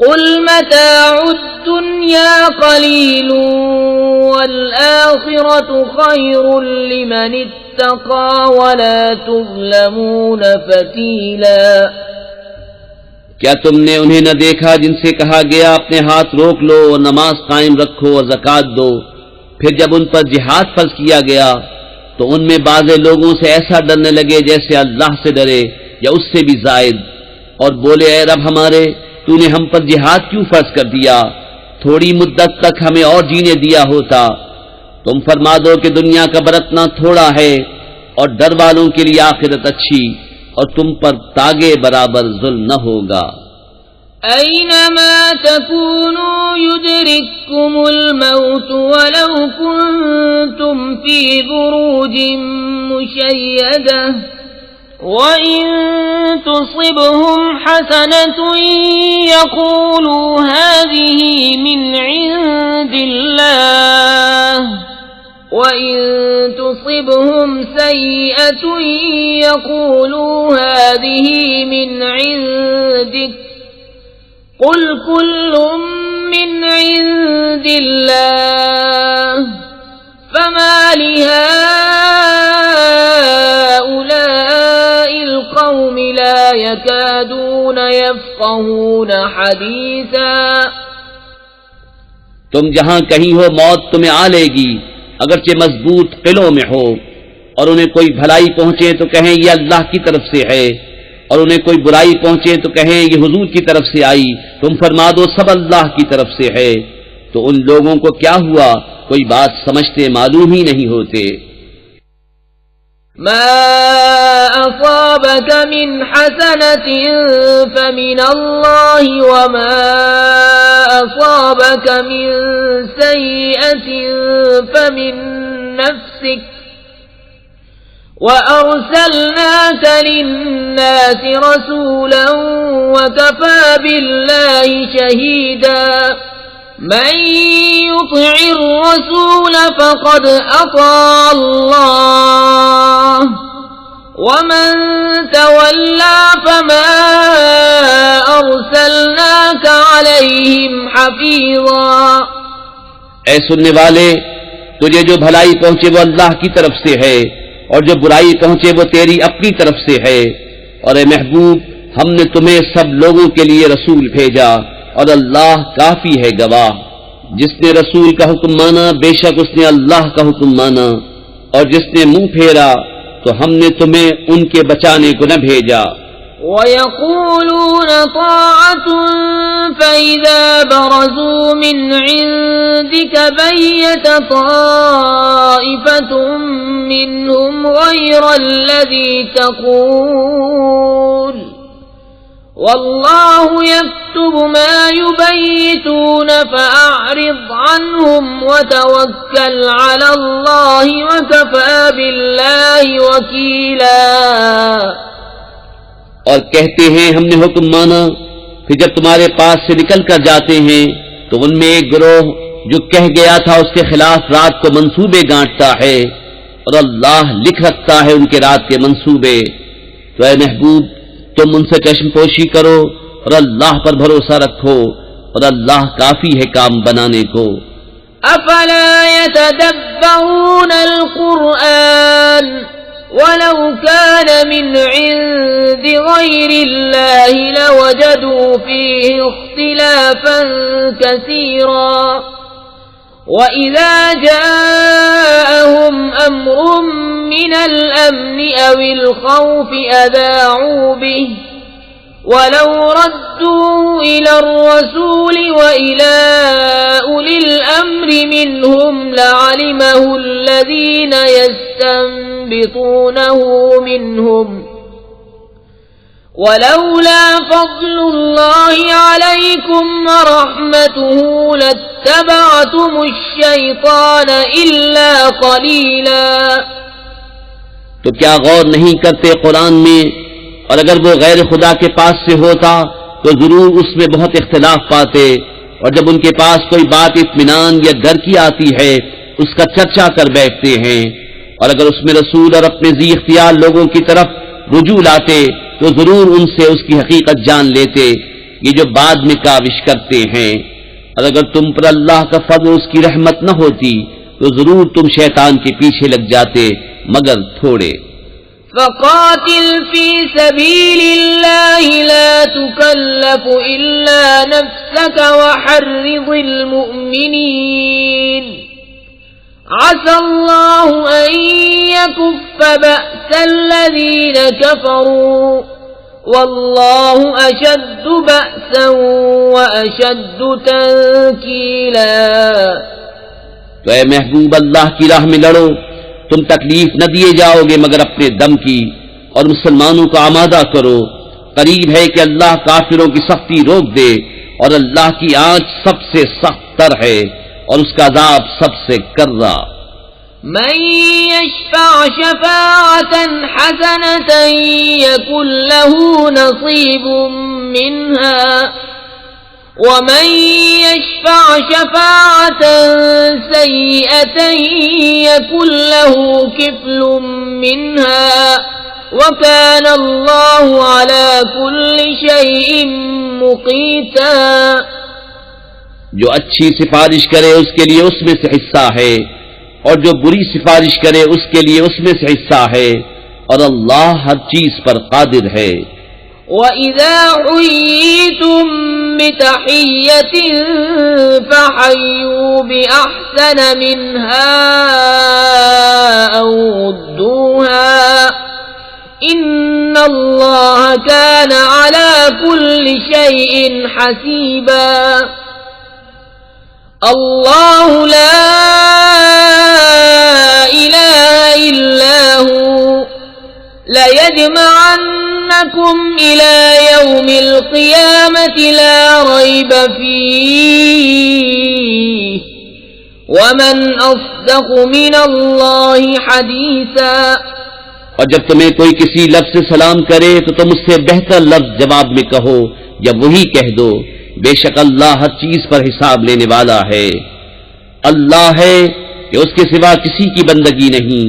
قُلْ مَتَاعُ الدُّنْيَا قَلِيلٌ وَالْآخِرَةُ خَيْرٌ لِمَنِ اتَّقَى وَلَا تُظْلَمُونَ فَتِيلًا. کیا تم نے انہیں نہ دیکھا جن سے کہا گیا اپنے ہاتھ روک لو اور نماز قائم رکھو اور زکوٰۃ دو، پھر جب ان پر جہاد فرض کیا گیا تو ان میں بعض لوگوں سے ایسا ڈرنے لگے جیسے اللہ سے ڈرے یا اس سے بھی زائد، اور بولے اے رب ہمارے تو نے ہم پر جہاد کیوں فرض کر دیا، تھوڑی مدت تک ہمیں اور جینے دیا ہوتا. تم فرما دو کہ دنیا کا برتنا تھوڑا ہے اور ڈر والوں کے لیے آخرت اچھی، اور تم پر تاگے برابر ظلم نہ ہوگا. أَيْنَمَا تَكُونُوا يُدْرِككُّمُ الْمَوْتُ وَلَوْ كُنتُمْ فِي بُرُوجٍ مُّشَيَّدَةٍ وَإِن تُصِبْهُمْ حَسَنَةٌ يَقُولُوا هَٰذِهِ مِنْ عِندِ اللَّهِ وَإِن تُصِبْهُمْ سَيِّئَةٌ يَقُولُوا هَٰذِهِ مِنْ عِندِكَ قُلْ كُلٌّ مِّنْ عِندِ اللَّهِ فَمَا لِهَٰؤُلَاءِ الْقَوْمِ لَا يَكَادُونَ يَفْقَهُونَ حَدِيثًا. تم جہاں کہیں ہو موت تمہیں آ لے گی، اگرچہ مضبوط قلعوں میں ہو، اور انہیں کوئی بھلائی پہنچے تو کہیں یہ اللہ کی طرف سے ہے، اور انہیں کوئی برائی پہنچے تو کہیں یہ حضور کی طرف سے آئی، تم فرما دو سب اللہ کی طرف سے ہے، تو ان لوگوں کو کیا ہوا، کوئی بات سمجھتے معلوم ہی نہیں ہوتے۔ ما أصابك من حسنة فمن الله وما أصابك من سيئة فمن نفسك وأرسلناك للناس رسولا وكفى بالله شهيدا من يطع الرسول فقد أطاع الله ومن تولى فما أرسلناك عليهم حفيظا۔ اے سننے والے، تجھے جو بھلائی پہنچے وہ اللہ کی طرف سے ہے، اور جو برائی پہنچے وہ تیری اپنی طرف سے ہے، اور اے محبوب ہم نے تمہیں سب لوگوں کے لیے رسول بھیجا، اور اللہ کافی ہے گواہ۔ جس نے رسول کا حکم مانا بے شک اس نے اللہ کا حکم مانا، اور جس نے منہ پھیرا تو ہم نے تمہیں ان کے بچانے کو نہ بھیجا۔ وَيَقُولُونَ طَاعَةٌ فَإِذَا بَرَزُوا مِنْ عِنْدِكَ بَيَّتَ طَائِفَةٌ مِّنْهُمْ غَيْرَ الَّذِي تَقُولُ وَاللَّهُ يَكْتُبُ مَا يُبَيِّتُونَ فَأَعْرِضْ عَنْهُمْ وَتَوَكَّلْ عَلَى اللَّهِ وَكَفَى بِاللَّهِ وَكِيلًا۔ اور کہتے ہیں ہم نے حکم مانا، پھر جب تمہارے پاس سے نکل کر جاتے ہیں تو ان میں ایک گروہ جو کہہ گیا تھا اس کے خلاف رات کو منصوبے گانٹتا ہے، اور اللہ لکھ رکھتا ہے ان کے رات کے منصوبے۔ تو اے محبوب تم ان سے چشم پوشی کرو اور اللہ پر بھروسہ رکھو، اور اللہ کافی ہے کام بنانے کو۔ افلا يتدبرون القرآن ولو كان من عند غير الله لوجدوا فيه اختلافا كثيرا وإذا جاءهم أمر من الأمن أو الخوف أذاعوا به ولو ردوا إلى الرسول وإلى أولي الأمر منهم لعلمه الذين يستنبطونه منهم ولولا فضل الله عليكم ورحمته لاتبعتم الشيطان إلا قليلا۔ تو کیا غور نہیں کرتے قرآن میں؟ اور اگر وہ غیر خدا کے پاس سے ہوتا تو ضرور اس میں بہت اختلاف پاتے، اور جب ان کے پاس کوئی بات اطمینان یا ڈر کی آتی ہے اس کا چرچا کر بیٹھتے ہیں، اور اگر اس میں رسول اور اپنے ذی اختیار لوگوں کی طرف رجوع لاتے تو ضرور ان سے اس کی حقیقت جان لیتے، یہ جو بعد میں کاوش کرتے ہیں۔ اور اگر تم پر اللہ کا فضل اس کی رحمت نہ ہوتی تو ضرور تم شیطان کے پیچھے لگ جاتے مگر تھوڑے۔ فقاتل في سبيل الله لا تكلف إلا نفسك وحرض المؤمنين عسى الله أن يكف بأس الذين كفروا والله أشد بأسا وأشد تنكيلا۔ تو اے محبوب اللہ کی راہ میں لڑو، تم تکلیف نہ دیے جاؤ گے مگر اپنے دم کی، اور مسلمانوں کو آمادہ کرو، قریب ہے کہ اللہ کافروں کی سختی روک دے، اور اللہ کی آنچ سب سے سخت تر ہے اور اس کا عذاب سب سے کرا۔ من يشفع شفاعة حسنة يكن له نصيب منها ومن يشفع شفاعة سيئة يكن له كفل منها وكان الله على كل شيء مقيتا۔ جو اچھی سفارش کرے اس کے لیے اس میں سے حصہ ہے، اور جو بری سفارش کرے اس کے لیے اس میں سے حصہ ہے، اور اللہ ہر چیز پر قادر ہے۔ وَإِذَا حُيِّيتُم بِتَحِيَّةٍ فَحَيُّوا بِأَحْسَنَ مِنْهَا أَوْ رُدُّوهَا إِنَّ الله كان على كل شيء حسيبا الله لا إله إلا هو ليجمعنكم إلى يوم القيامة لا ريب فيه ومن أصدق من الله حديثا اور جب تمہیں کوئی کسی لفظ سے سلام کرے تو تم اس سے بہتر لفظ جواب میں کہو یا وہی کہہ دو، بے شک اللہ ہر چیز پر حساب لینے والا ہے۔ اللہ ہے کہ اس کے سوا کسی کی بندگی نہیں،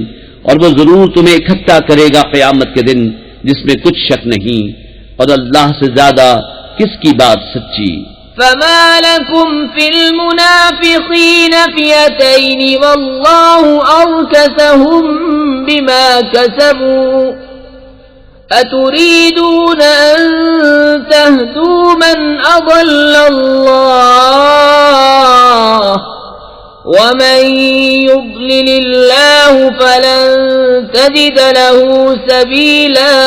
اور وہ ضرور تمہیں اکٹھا کرے گا قیامت کے دن جس میں کچھ شک نہیں، اور اللہ سے زیادہ کس کی بات سچی۔ فما لكم في المنافقين فئتين والله أركسهم بما كسبوا أتريدون أن تهدوا من أضل الله ومن يضلل الله فلن تجد له سبيلا۔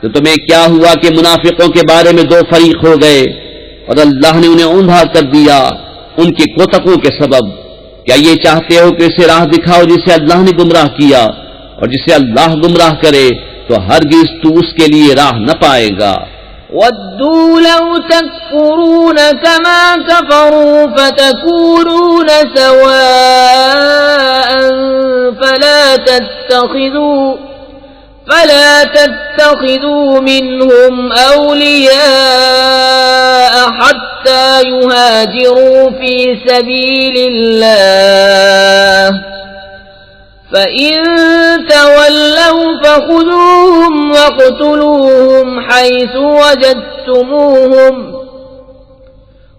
تو تمہیں کیا ہوا کہ منافقوں کے بارے میں دو فریق ہو گئے اور اللہ نے انہیں اوندھا کر دیا ان کے کوتکوں کے سبب؟ کیا یہ چاہتے ہو کہ اسے راہ دکھاؤ جسے اللہ نے گمراہ کیا، اور جسے اللہ گمراہ کرے تو ہرگز تو اس کے لیے راہ نہ پائے گا۔ وَدُّوا لَوْ تَكْفُرُونَ كَمَا كَفَرُوا فَتَكُونُونَ سَوَاءً فلا تتخذوا منهم أولياء حتى يهاجروا في سبيل الله فإن تولوا فخذوهم واقتلوهم حيث وجدتموهم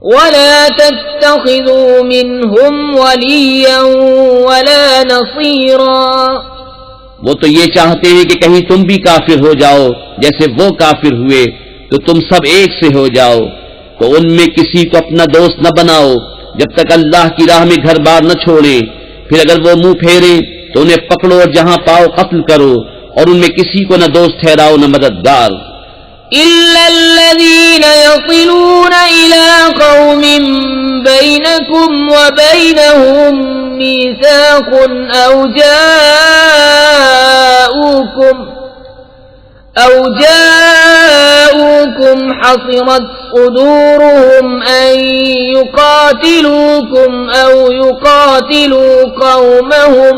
ولا تتخذوا منهم وليا ولا نصيرا۔ وہ تو یہ چاہتے ہیں کہ کہیں تم بھی کافر ہو جاؤ جیسے وہ کافر ہوئے تو تم سب ایک سے ہو جاؤ، تو ان میں کسی کو اپنا دوست نہ بناؤ جب تک اللہ کی راہ میں گھر بار نہ چھوڑیں، پھر اگر وہ منہ پھیرے تو انہیں پکڑو اور جہاں پاؤ قتل کرو، اور ان میں کسی کو نہ دوست ٹھہراؤ نہ مددگار۔ إلا الذين يصلون إلى قوم بينكم وبينهم ميثاق أو جاءوكم حصرت صدورهم أن يقاتلوكم أو يقاتلوا قومهم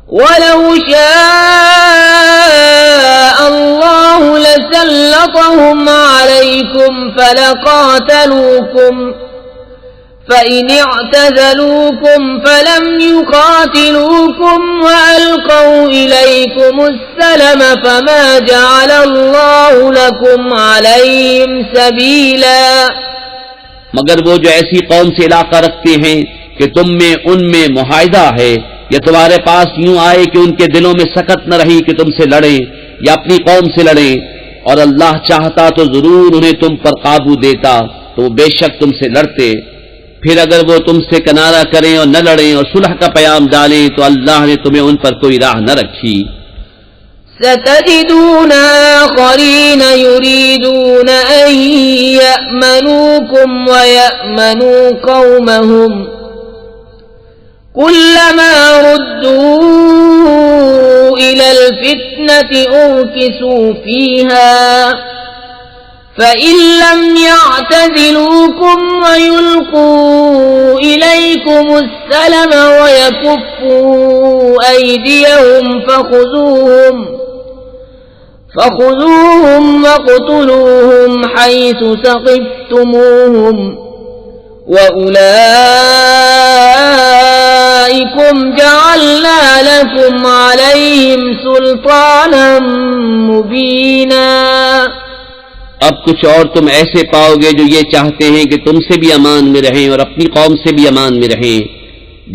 ولو شاء الله لسلطهم عليكم فلقاتلوكم فإن اعتزلوكم فلم يقاتلوكم وألقوا إليكم السلم فما جعل الله لكم عليهم سبيلا۔ مگر وہ جو ایسی قوم سے علاقہ رکھتے ہیں کہ تم میں ان میں معاہدہ ہے، یا تمہارے پاس یوں آئے کہ ان کے دلوں میں سکت نہ رہی کہ تم سے لڑیں یا اپنی قوم سے لڑیں، اور اللہ چاہتا تو ضرور انہیں تم پر قابو دیتا تو وہ بے شک تم سے لڑتے، پھر اگر وہ تم سے کنارہ کریں اور نہ لڑیں اور صلح کا پیام ڈالیں تو اللہ نے تمہیں ان پر کوئی راہ نہ رکھی۔ ستجدون آخرين يريدون أن يأمنوكم ويأمنوا قومهم كلما ردوا إلى الفتنة أركسوا فيها فإن لم يعتزلوكم ويلقوا إليكم السلم ويكفوا أيديهم فخذوهم واقتلوهم حيث ثقفتموهم وأولئكم جعلنا لكم عليهم سلطانا مبينا۔ اب کچھ اور تم ایسے پاؤ گے جو یہ چاہتے ہیں کہ تم سے بھی امان میں رہیں اور اپنی قوم سے بھی امان میں رہیں،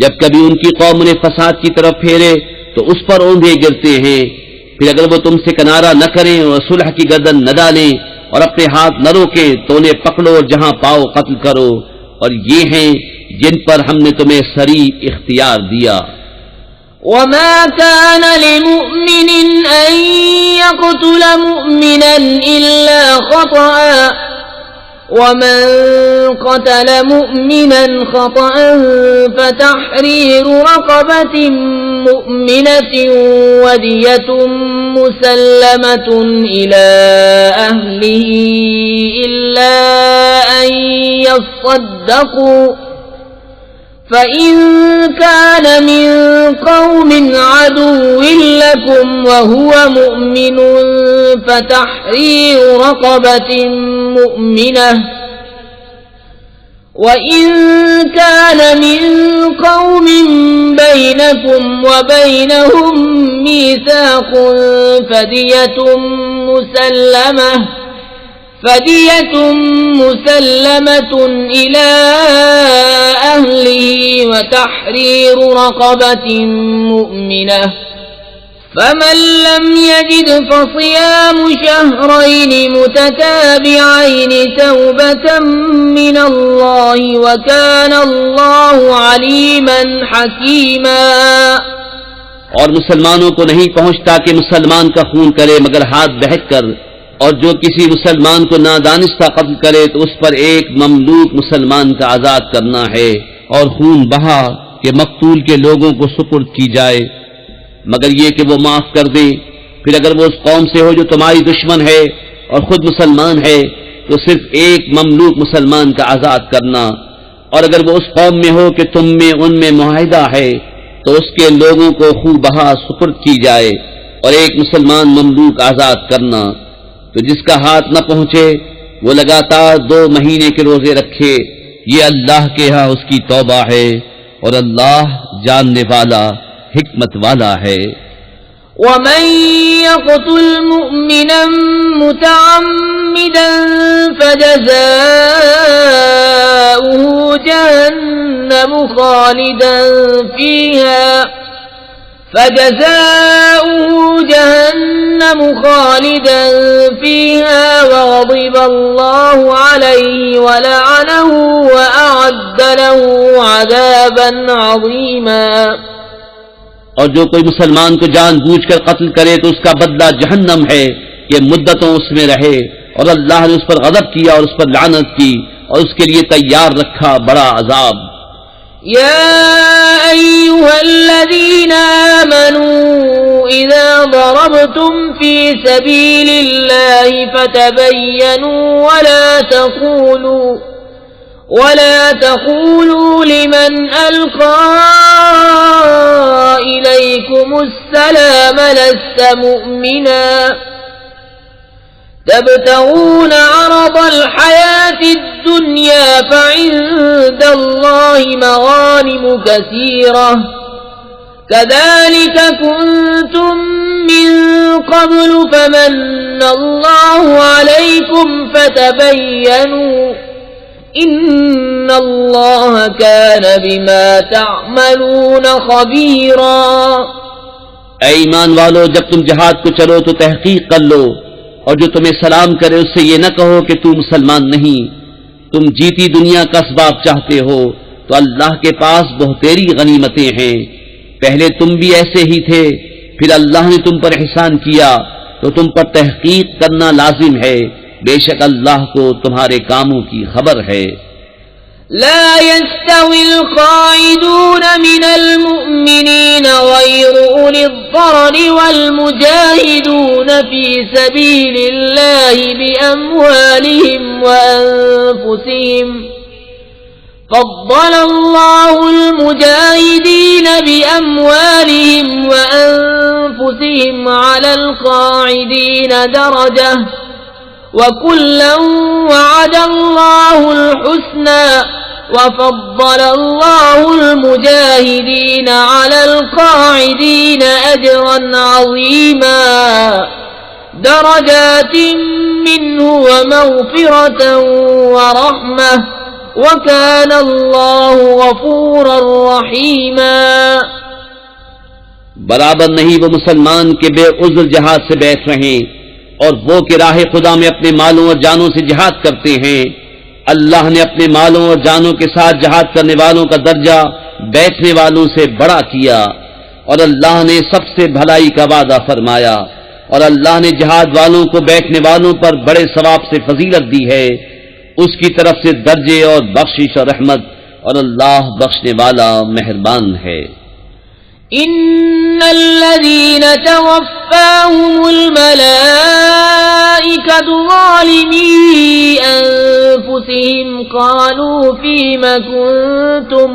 جب کبھی ان کی قوم انہیں فساد کی طرف پھیرے تو اس پر اوندھے گرتے ہیں، پھر اگر وہ تم سے کنارہ نہ کریں اور صلح کی گردن نہ ڈالیں اور اپنے ہاتھ نہ روکیں تو انہیں پکڑو اور جہاں پاؤ قتل کرو، اور یہ ہیں جن پر ہم نے تمہیں سری اختیار دیا۔ وما كان لمؤمن أن يقتل مؤمنا إلا خطأ ومن قتل مؤمنا خطأ فتحرير رقبة مؤمنة ودية مسلمة إلى أهله إلا أن يصدقوا فإن كان من قوم عدو لكم وهو مؤمن فتحرير رقبة مؤمنة وإن كان من قوم بينكم وبينهم ميثاق فدية مسلمة إلى أهله وتحرير رقبة مؤمنة فمن لم يجد فصيام شهرين متتابعين توبة من الله وكان الله عليما حكيما۔ اور مسلمانوں کو نہیں پہنچتا کہ مسلمان کا خون کرے مگر ہاتھ بہک کر، اور جو کسی مسلمان کو نادانستہ قتل کرے تو اس پر ایک مملوک مسلمان کا آزاد کرنا ہے، اور خون بہا کہ مقتول کے لوگوں کو سپرد کی جائے، مگر یہ کہ وہ معاف کر دے۔ پھر اگر وہ اس قوم سے ہو جو تمہاری دشمن ہے اور خود مسلمان ہے تو صرف ایک مملوک مسلمان کا آزاد کرنا، اور اگر وہ اس قوم میں ہو کہ تم میں ان میں معاہدہ ہے تو اس کے لوگوں کو خوب بہا سپرد کی جائے اور ایک مسلمان مملوک آزاد کرنا۔ تو جس کا ہاتھ نہ پہنچے وہ لگاتار 2 مہینے کے روزے رکھے، یہ اللہ کے ہاں اس کی توبہ ہے، اور اللہ جاننے والا حکمت والا ہے۔ ومن يقتل مؤمنا متعمدا فجزاؤه جهنم خالدا فيها وغضب الله عليه ولعنه وأعد له عذابا عظيما۔ اور جو کوئی مسلمان کو جان بوجھ کر قتل کرے تو اس کا بدلہ جہنم ہے، یہ مدتوں اس میں رہے، اور اللہ نے اس پر غضب کیا اور اس پر لعنت کی اور اس کے لیے تیار رکھا بڑا عذاب۔ يا أيها الذين آمنوا إذا ضربتم في سبيل الله فتبينوا ولا تقولوا لمن ألقى إليكم السلام لست مؤمنا تبتغون عرض الحياة الدنيا فعند الله مغانم كثيرة كذلك كنتم من قبل فمن الله عليكم فتبينوا إن الله كان بما تعملون خبيرا۔ اے ایمان والو، جب تم جہاد کو چلو تو تحقیق کر لو، اور جو تمہیں سلام کرے اس سے یہ نہ کہو کہ تو مسلمان نہیں، تم جیتی دنیا کا اسباب چاہتے ہو تو اللہ کے پاس بہتری غنیمتیں ہیں، پہلے تم بھی ایسے ہی تھے، پھر اللہ نے تم پر احسان کیا تو تم پر تحقیق کرنا لازم ہے، بے شک اللہ کو تمہارے کاموں کی خبر ہے۔ لا يستوي القاعدون من المؤمنين غير أولي الضرر والمجاهدون في سبيل الله بأموالهم وأنفسهم فضل الله المجاهدين بأموالهم وأنفسهم على القاعدين درجة وكلا وعد الله الحسنى وفضل الله المجاهدين على القاعدين أجرا عظيما درجات منه ومغفرة ورحمة وكان الله غفورا رحيما۔ برابر نہیں وہ مسلمان کے بے عذر جہاد سے بیٹھ رہیں اور وہ کہ راہ خدا میں اپنے مالوں اور جانوں سے جہاد کرتے ہیں۔ اللہ نے اپنے مالوں اور جانوں کے ساتھ جہاد کرنے والوں کا درجہ بیٹھنے والوں سے بڑا کیا، اور اللہ نے سب سے بھلائی کا وعدہ فرمایا، اور اللہ نے جہاد والوں کو بیٹھنے والوں پر بڑے ثواب سے فضیلت دی ہے، اس کی طرف سے درجے اور بخشش اور رحمت، اور اللہ بخشنے والا مہربان ہے۔ ان الذين توفاهم الملائكة ظالمي انفسهم قالوا فيم كنتم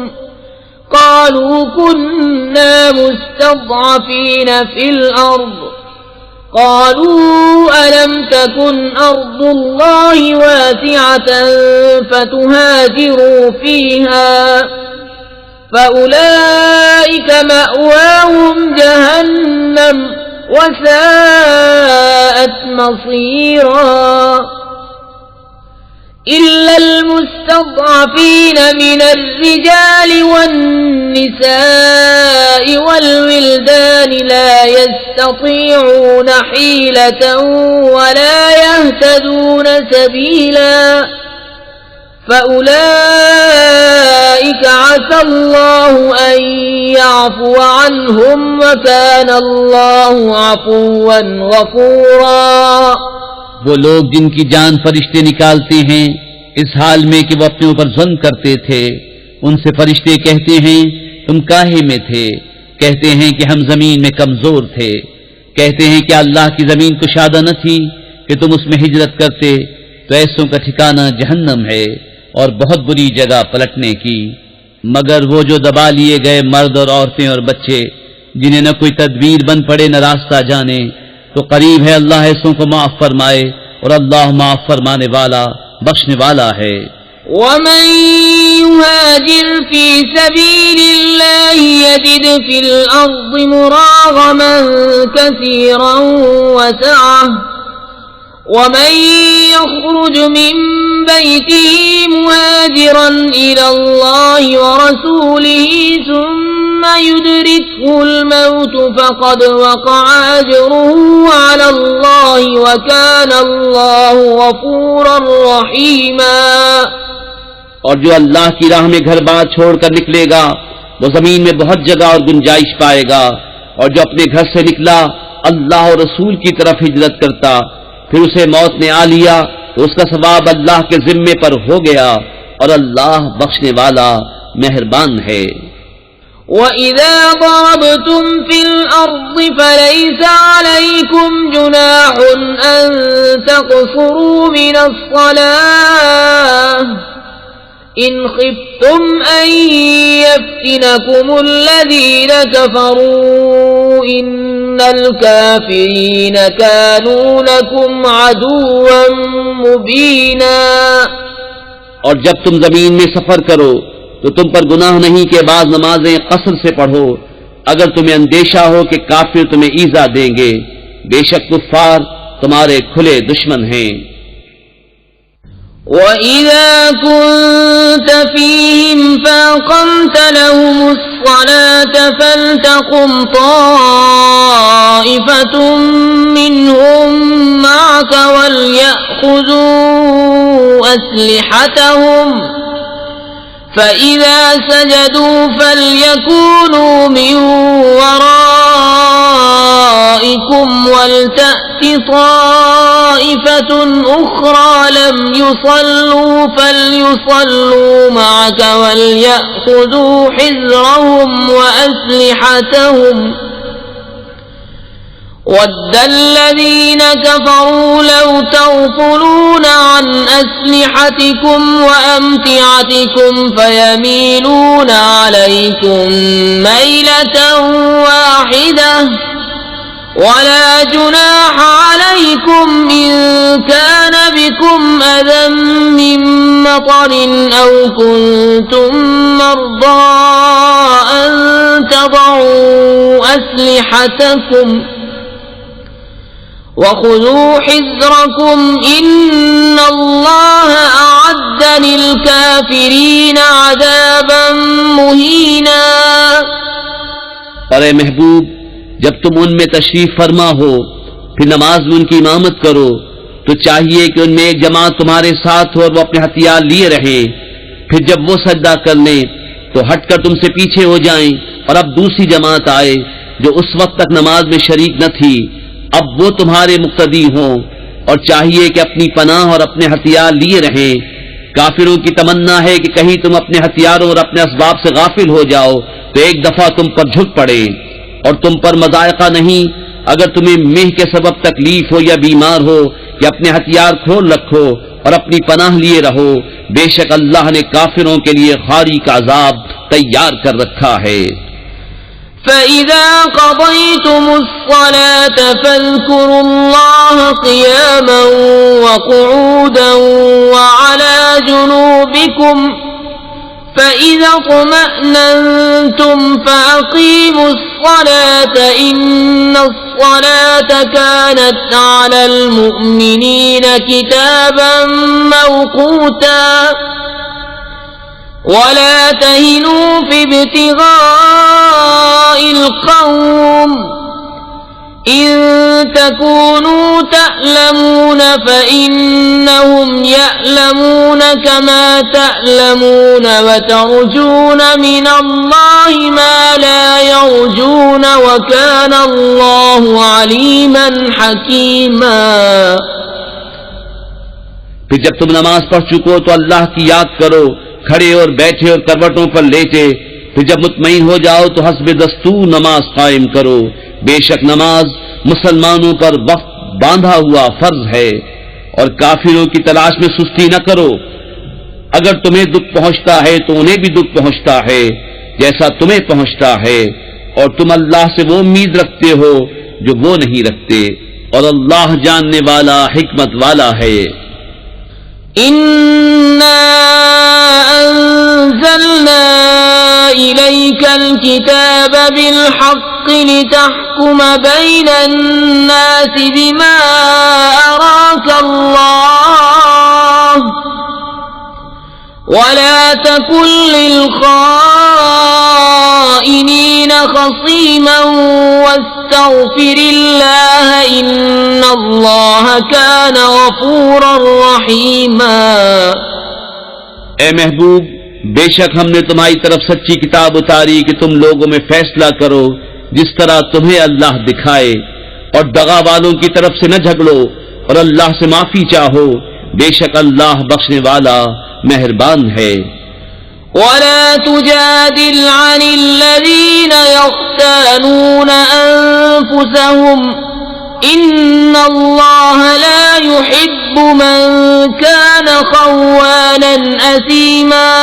قالوا كنا مستضعفين في الارض قالوا ألم تكن أرض الله واسعة فتهاجروا فيها فأولئك مأواهم جهنم وساءت مصيرا إلا المستضعفين من الرجال والنساء والولدان لا يستطيعون حيلة ولا يهتدون سبيلا فأولئك عسى الله أن يعفو عنهم وكان الله عفوا غفورا۔ وہ لوگ جن کی جان فرشتے نکالتے ہیں اس حال میں کہ وہ اپنے اوپر ظلم کرتے تھے، ان سے فرشتے کہتے ہیں تم کاہے میں تھے؟ کہتے ہیں کہ ہم زمین میں کمزور تھے۔ کہتے ہیں کہ اللہ کی زمین کشادہ نہ تھی کہ تم اس میں ہجرت کرتے، تو ایسوں کا ٹھکانہ جہنم ہے اور بہت بری جگہ پلٹنے کی۔ مگر وہ جو دبا لیے گئے مرد اور عورتیں اور بچے، جنہیں نہ کوئی تدبیر بن پڑے نہ راستہ جانے، تو قریب ہے اللہ ایسوں کو معاف فرمائے، اور اللہ معاف فرمانے والا بخشنے والا ہے۔ ومن يهاجر في سبيل الله يجد في الأرض مراغما كثيرا وسعة ومن يخرج من بيته مهاجرا إلى الله ورسوله ثم يدركه الموت فقد وقع أجره على الله وكان الله غفورا رحيما۔ اور جو اللہ کی راہ میں گھر بار چھوڑ کر نکلے گا وہ زمین میں بہت جگہ اور گنجائش پائے گا، اور جو اپنے گھر سے نکلا اللہ اور رسول کی طرف ہجرت کرتا پھر اسے موت نے آ لیا تو اس کا ثواب اللہ کے ذمے پر ہو گیا، اور اللہ بخشنے والا مہربان ہے۔ وَإِذَا ضَرَبْتُمْ فِي الْأَرْضِ فَلَيْسَ عَلَيْكُمْ جُنَاحٌ أَن تَقْصُرُوا مِنَ الصَّلَاةِ إِنْ خِفْتُمْ أَن يَفْتِنَكُمُ الَّذِينَ كَفَرُوا إِنَّ الْكَافِرِينَ كَانُوا لَكُمْ عَدُوًّا مُبِينًا۔ اور جب تم زمین میں سفر کرو تو تم پر گناہ نہیں کہ بعض نمازیں قصر سے پڑھو، اگر تمہیں اندیشہ ہو کہ کافر تمہیں ایذا دیں گے، بے شک کفار تمہارے کھلے دشمن ہیں۔ وَإِذَا كُنْتَ فِيهِمْ فَأَقَمْتَ لَهُمُ الصَّلَاةَ فَلْتَقُمْ طَائِفَةٌ مِّنْهُمْ مَعَكَ وَلْيَأْخُذُوا أَسْلِحَتَهُمْ فَإِذَا سَجَدُوا فَلْيَكُونُوا مِنْ وَرَائِكُمْ وَلْتَأْتِ طَائِفَةٌ أُخْرَى لَمْ يُصَلُّوا فَلْيُصَلُّوا مَعَكَ وَلْيَأْخُذُوا حِذْرَهُمْ وَأَسْلِحَتَهُمْ وَدَّ الَّذِينَ كَفَرُوا لَوْ تَغْفُلُونَ عَنْ أَسْلِحَتِكُمْ وَأَمْتِعَتِكُمْ فَيَمِيلُونَ عَلَيْكُمْ مَيْلَةً وَاحِدَةً وَلَا جُنَاحَ عَلَيْكُمْ إِن كَانَ بِكُمْ أَذًى مِّن مَّطَرٍ أَوْ كُنتُم مَّرْضَىٰ أَن تَضَعُوا أَسْلِحَتَكُمْ وَخُذُوا حِذْرَكُمْ إِنَّ اللَّهَ أَعَدَّ لِلْكَافِرِينَ عَذَابًا مُّهِينًا۔ اور اے محبوب جب تم ان میں تشریف فرما ہو پھر نماز میں ان کی امامت کرو تو چاہیے کہ ان میں ایک جماعت تمہارے ساتھ ہو اور وہ اپنے ہتھیار لیے رہیں، پھر جب وہ سجدہ کر لیں تو ہٹ کر تم سے پیچھے ہو جائیں، اور اب دوسری جماعت آئے جو اس وقت تک نماز میں شریک نہ تھی اب وہ تمہارے مقتدی ہوں، اور چاہیے کہ اپنی پناہ اور اپنے ہتھیار لیے رہیں۔ کافروں کی تمنا ہے کہ کہیں تم اپنے ہتھیاروں اور اپنے اسباب سے غافل ہو جاؤ تو ایک دفعہ تم پر جھک پڑے، اور تم پر مضائقہ نہیں اگر تمہیں مہ کے سبب تکلیف ہو یا بیمار ہو کہ اپنے ہتھیار کھول رکھو اور اپنی پناہ لیے رہو، بے شک اللہ نے کافروں کے لیے خاری کا عذاب تیار کر رکھا ہے۔ فَإِذَا قَضَيْتُمُ الصَّلَاةَ فَاذْكُرُوا اللَّهَ قِيَامًا وَقُعُودًا وَعَلَى جُنُوبِكُمْ فَإِذَا اطْمَأْنَنْتُمْ فَأَقِيمُوا الصَّلَاةَ إِنَّ الصَّلَاةَ كَانَتْ عَلَى الْمُؤْمِنِينَ كِتَابًا مَوْقُوتًا وَلَا تَهِنُوا فِي ابْتِغَاءِ الْقَوْمِ إِن تَكُونُوا تَأْلَمُونَ فَإِنَّهُمْ يَأْلَمُونَ كَمَا تَأْلَمُونَ وَتَرْجُونَ مِنَ اللَّهِ مَا لَا يَرْجُونَ وَكَانَ اللَّهُ عَلِيمًا حَكِيمًا۔ پھر جب تم نماز پڑھ چکو تو اللہ کی یاد کرو، کھڑے اور بیٹھے اور کروٹوں پر لیٹے، پھر جب مطمئن ہو جاؤ تو حسب دستور نماز قائم کرو، بے شک نماز مسلمانوں پر وقت باندھا ہوا فرض ہے، اور کافروں کی تلاش میں سستی نہ کرو، اگر تمہیں دکھ پہنچتا ہے تو انہیں بھی دکھ پہنچتا ہے جیسا تمہیں پہنچتا ہے، اور تم اللہ سے وہ امید رکھتے ہو جو وہ نہیں رکھتے، اور اللہ جاننے والا حکمت والا ہے۔ إِنَّا أَنزَلْنَا إِلَيْكَ الْكِتَابَ بِالْحَقِّ لِتَحْكُمَ بَيْنَ النَّاسِ بِمَا أَرَاكَ اللَّهُ وَلَا تَكُن لِّلْخَائِنِينَ خَصِيمًا وَاسْتَغْفِرِ اللَّهَ إِنَّ اللَّهَ كَانَ غَفُورًا رَّحِيمًا۔ اے محبوب، بے شک ہم نے تمہاری طرف سچی کتاب اتاری کہ تم لوگوں میں فیصلہ کرو جس طرح تمہیں اللہ دکھائے، اور دغا والوں کی طرف سے نہ جھگڑو، اور اللہ سے معافی چاہو، بے شک اللہ بخشنے والا مہربان ہے۔ وَلَا تُجَادِلْ عَنِ الَّذِينَ يَخْتَانُونَ أَنفُسَهُمْ إِنَّ اللَّهَ لَا يُحِبُّ مَن كَانَ خَوَّانًا أَثِيمًا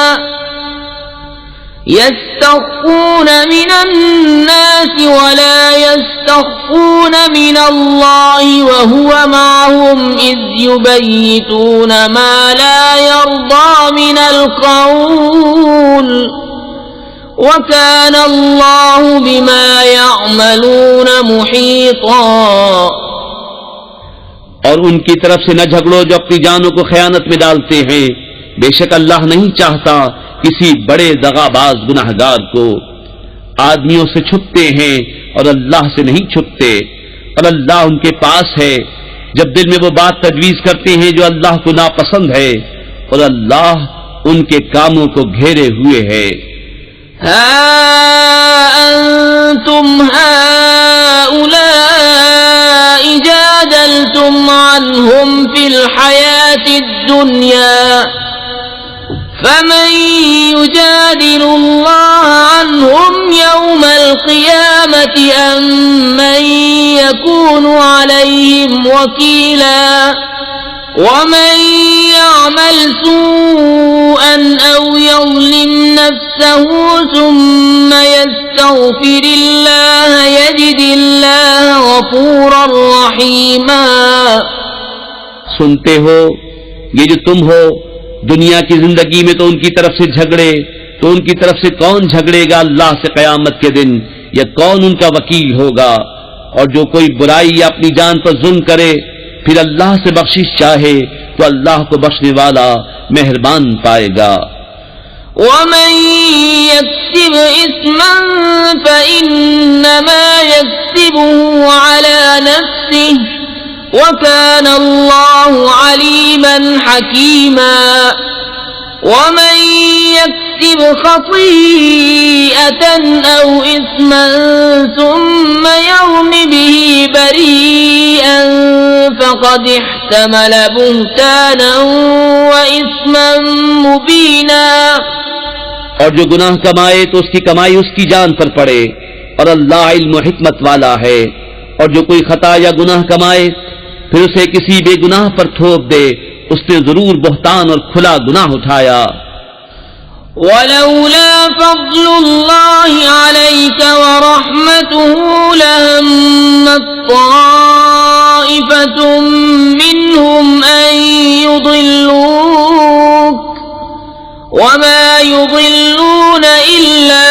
يَسْتَخْفُونَ مِنَ النَّاسِ وَلَا يَسْتَخْفُونَ مِنَ اللَّهِ وَهُوَ مَعَهُمْ إِذْ يُبَيِّتُونَ مَا لَا يَرْضَى مِنَ الْقَوْلِ وَكَانَ اللَّهُ بِمَا يَعْمَلُونَ مُحِيطًا۔ اور ان کی طرف سے نہ جھگڑو جو اپنی جانوں کو خیانت میں ڈالتے ہیں، بے شک اللہ نہیں چاہتا کسی بڑے دغاباز گناہگار کو۔ آدمیوں سے چھپتے ہیں اور اللہ سے نہیں چھپتے، اور اللہ ان کے پاس ہے جب دل میں وہ بات تجویز کرتے ہیں جو اللہ کو ناپسند ہے، اور اللہ ان کے کاموں کو گھیرے ہوئے ہے۔ ہا انتم هؤلاء جادلتم عنهم في الحياة الدنيا فمن يجادل الله عنهم يوم القيامة أم من يكون عليهم وكيلا ومن يعمل سوءا أو يظلم نفسه ثم يستغفر الله يجد الله غفورا رحيما۔ سنتے ہو یہ جو تم ہو دنیا کی زندگی میں تو ان کی طرف سے جھگڑے، تو ان کی طرف سے کون جھگڑے گا اللہ سے قیامت کے دن، یا کون ان کا وکیل ہوگا؟ اور جو کوئی برائی یا اپنی جان پر ظلم کرے پھر اللہ سے بخشش چاہے تو اللہ کو بخشنے والا مہربان پائے گا۔ وَمَن يَكْسِبْ إِثْمًا فَإِنَّمَا يَكْسِبُهُ عَلَى نَفْسِهِ وَكَانَ اللَّهُ عَلِيمًا حَكِيمًا۔ وَمَن يَكْسِبْ يكسب خطيئة أو إثما ثم يرم به بريئا فقد احتمل بهتانا وإثما مبينا. اور جو گناہ کمائے تو اس کی کمائی اس کی جان پر پڑے، اور اللہ علم و حکمت والا ہے. اور جو کوئی خطا یا گناہ کمائے پھر اسے کسی بے گناہ پر تھوپ دے، اس نے ضرور بہتان اور کھلا گناہ اٹھایا. ولولا فضل الله عليك ورحمته لهمت طائفة منهم أن يضلوك وما يضلون إلا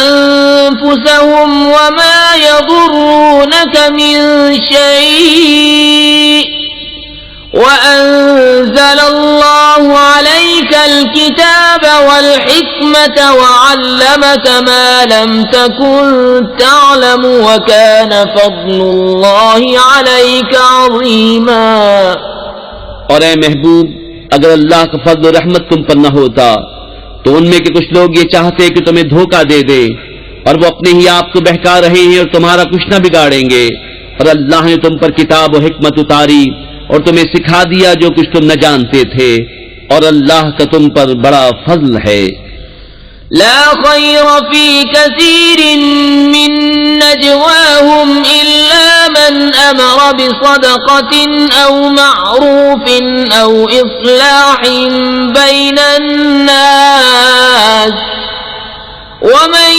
أنفسهم وما يضرونك من شيء وأنزل الله عليك الكتاب والحكمة وعلمك ما لم تكن تعلم وكان فضل الله عليك عظيما. اور اے محبوب، اگر اللہ کا فضل و رحمت تم پر نہ ہوتا تو ان میں کے کچھ لوگ یہ چاہتے کہ تمہیں دھوکہ دے دے، اور وہ اپنے ہی آپ کو بہکا رہے ہیں اور تمہارا کچھ نہ بگاڑیں گے. اور اللہ نے تم پر کتاب و حکمت اتاری اور تمہیں سکھا دیا جو کچھ تم نہ جانتے تھے، اور اللہ کا تم پر بڑا فضل ہے. لا خير في كثير من نجواهم إلا من أمر بصدقة أو معروف أو إصلاح بين الناس ومن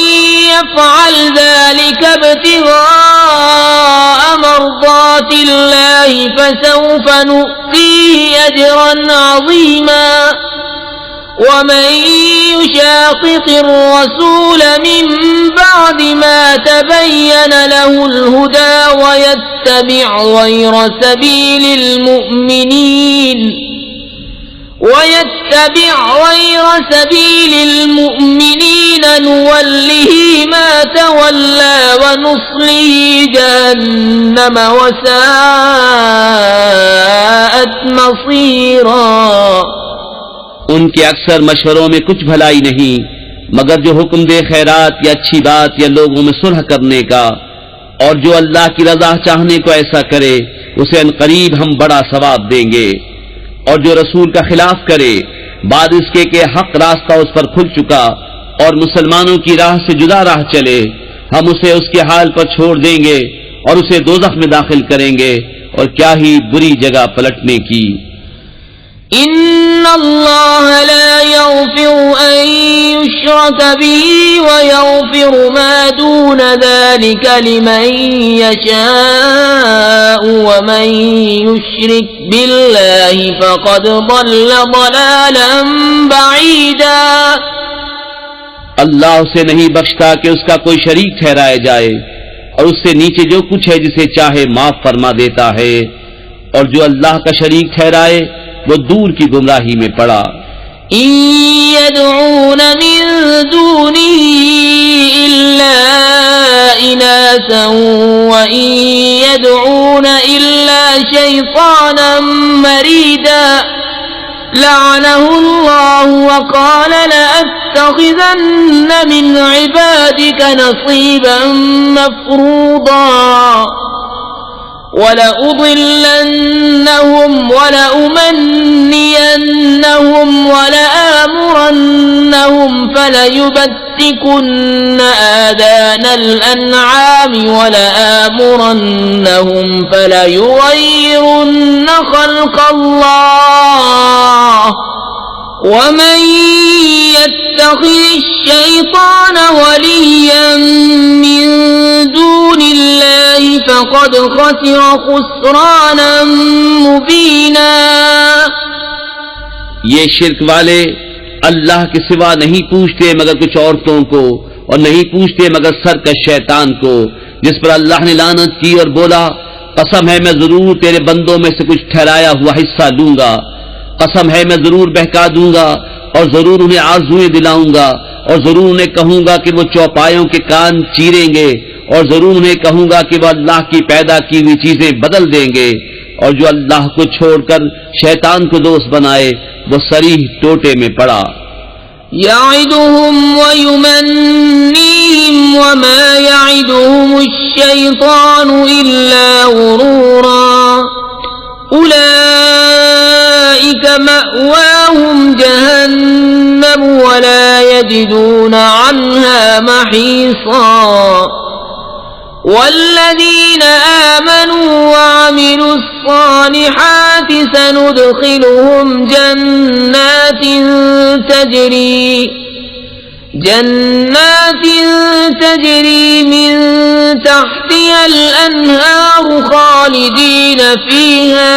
يفعل ذلك ابتغاء مرضات الله فسوف نؤتيه أجرا عظيما. ومن يشاقق الرسول من بعد ما تبين له الهدى ويتبع غير سبيل المؤمنين نوله ما تولى ونصله جهنم وساءت مصيرا. ان کے اکثر مشوروں میں کچھ بھلائی نہیں مگر جو حکم دے خیرات یا اچھی بات یا لوگوں میں صلح کرنے کا، اور جو اللہ کی رضا چاہنے کو ایسا کرے اسے عنقریب ہم بڑا ثواب دیں گے. اور جو رسول کا خلاف کرے بعد اس کے کہ حق راستہ اس پر کھل چکا اور مسلمانوں کی راہ سے جدا راہ چلے، ہم اسے اس کے حال پر چھوڑ دیں گے اور اسے دوزخ میں داخل کریں گے، اور کیا ہی بری جگہ پلٹنے کی. ان اللہ لا یغفر ان یشرک به ویغفر ما دون ذلك لمن یشاء ومن یشرک باللہ فقد ضل ضلالا بعیدا. اللہ اسے نہیں بخشتا کہ اس کا کوئی شریک ٹھہرایا جائے، اور اس سے نیچے جو کچھ ہے جسے چاہے معاف فرما دیتا ہے، اور جو اللہ کا شریک ٹھہرائے وہ دور کی گمراہی میں پڑا. إن يدعون من دونه إلا إناثا وإن يدعون إلا شيطانا مريدا لعنه الله وقال لأتخذن من عبادك نصيبا مفروضا وَلَأُضِلَّنَّهُمْ وَلَأُمَنِّيَنَّهُمْ وَلَآمُرَنَّهُمْ فَلَيُبَتِّكُنَّ آذَانَ الْأَنْعَامِ وَلَآمُرَنَّهُمْ فَلَيُغَيِّرُنَّ خَلْقَ اللَّهِ وَمَن يَتَّخِذِ الشَّيْطَانَ وَلِيًّا مِّن دُونِ اللَّهِ فَقَدْ خَسِرَ خُسْرَانًا مُبِينًا. یہ شرک والے اللہ کے سوا نہیں پوچھتے مگر کچھ عورتوں کو، اور نہیں پوچھتے مگر سرکش شیطان کو، جس پر اللہ نے لعنت کی اور بولا قسم ہے میں ضرور تیرے بندوں میں سے کچھ ٹھہرایا ہوا حصہ لوں گا، قسم ہے میں ضرور بہکا دوں گا، اور ضرور انہیں آرزویں دلاؤں گا، اور ضرور انہیں کہوں گا کہ وہ چوپایوں کے کان چیریں گے، اور ضرور انہیں کہوں گا کہ وہ اللہ کی پیدا کی ہوئی چیزیں بدل دیں گے، اور جو اللہ کو چھوڑ کر شیطان کو دوست بنائے وہ صریح ٹوٹے میں پڑا. يعدهم ويمنيهم وما يعدهم الشيطان إلا غرورا أولئك مأواهم جهنم ولا يجدون عنها محيصا والذين آمنوا وعملوا الصالحات سندخلهم جنات تجري من تحتها الأنهار خالدين فيها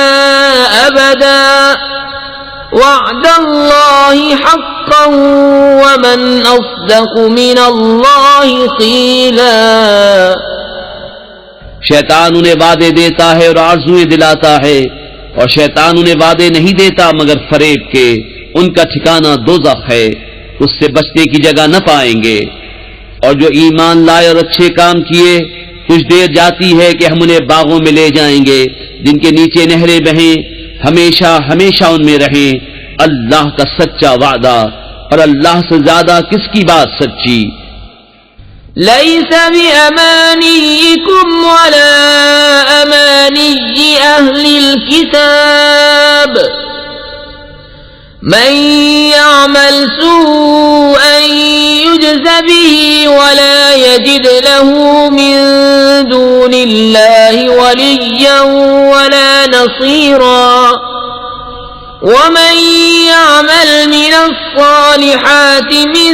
أبدا وعد الله حقا ومن أصدق من الله قيلا شیطان انہیں وعدے دیتا ہے اور آرزویں دلاتا ہے، اور شیطان انہیں وعدے نہیں دیتا مگر فریب کے۔ ان کا ٹھکانہ دوزخ ہے، اس سے بچنے کی جگہ نہ پائیں گے۔ اور جو ایمان لائے اور اچھے کام کیے، کچھ دیر جاتی ہے کہ ہم انہیں باغوں میں لے جائیں گے جن کے نیچے نہریں بہیں، ہمیشہ ہمیشہ ان میں رہیں۔ اللہ کا سچا وعدہ، اور اللہ سے زیادہ کس کی بات سچی؟ ليس بأمانيكم ولا أماني أهل الكتاب من يعمل سوءا يجز به ولا يجد له من دون الله وليا ولا نصيرا ومن يعمل من الصالحات من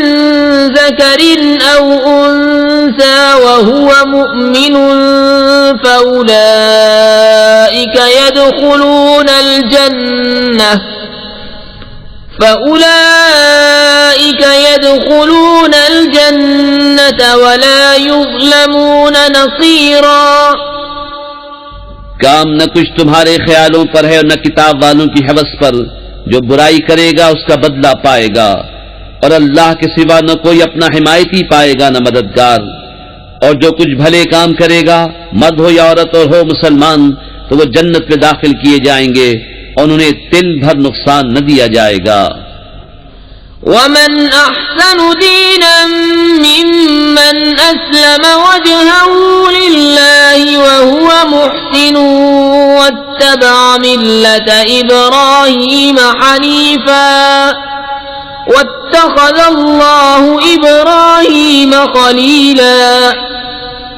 ذكر أو أنثى وهو مؤمن فأولئك يدخلون الجنة ولا يظلمون نصيرا کام نہ کچھ تمہارے خیالوں پر ہے اور نہ کتاب والوں کی حوث پر، جو برائی کرے گا اس کا بدلہ پائے گا، اور اللہ کے سوا نہ کوئی اپنا حمایتی پائے گا نہ مددگار۔ اور جو کچھ بھلے کام کرے گا، مرد ہو یا عورت اور ہو مسلمان، تو وہ جنت میں داخل کیے جائیں گے اور انہیں تل بھر نقصان نہ دیا جائے گا۔ ومن أحسن دينا ممن أسلم وجهه لله وهو محسن واتبع ملة إبراهيم حنيفا واتخذ الله إبراهيم خليلا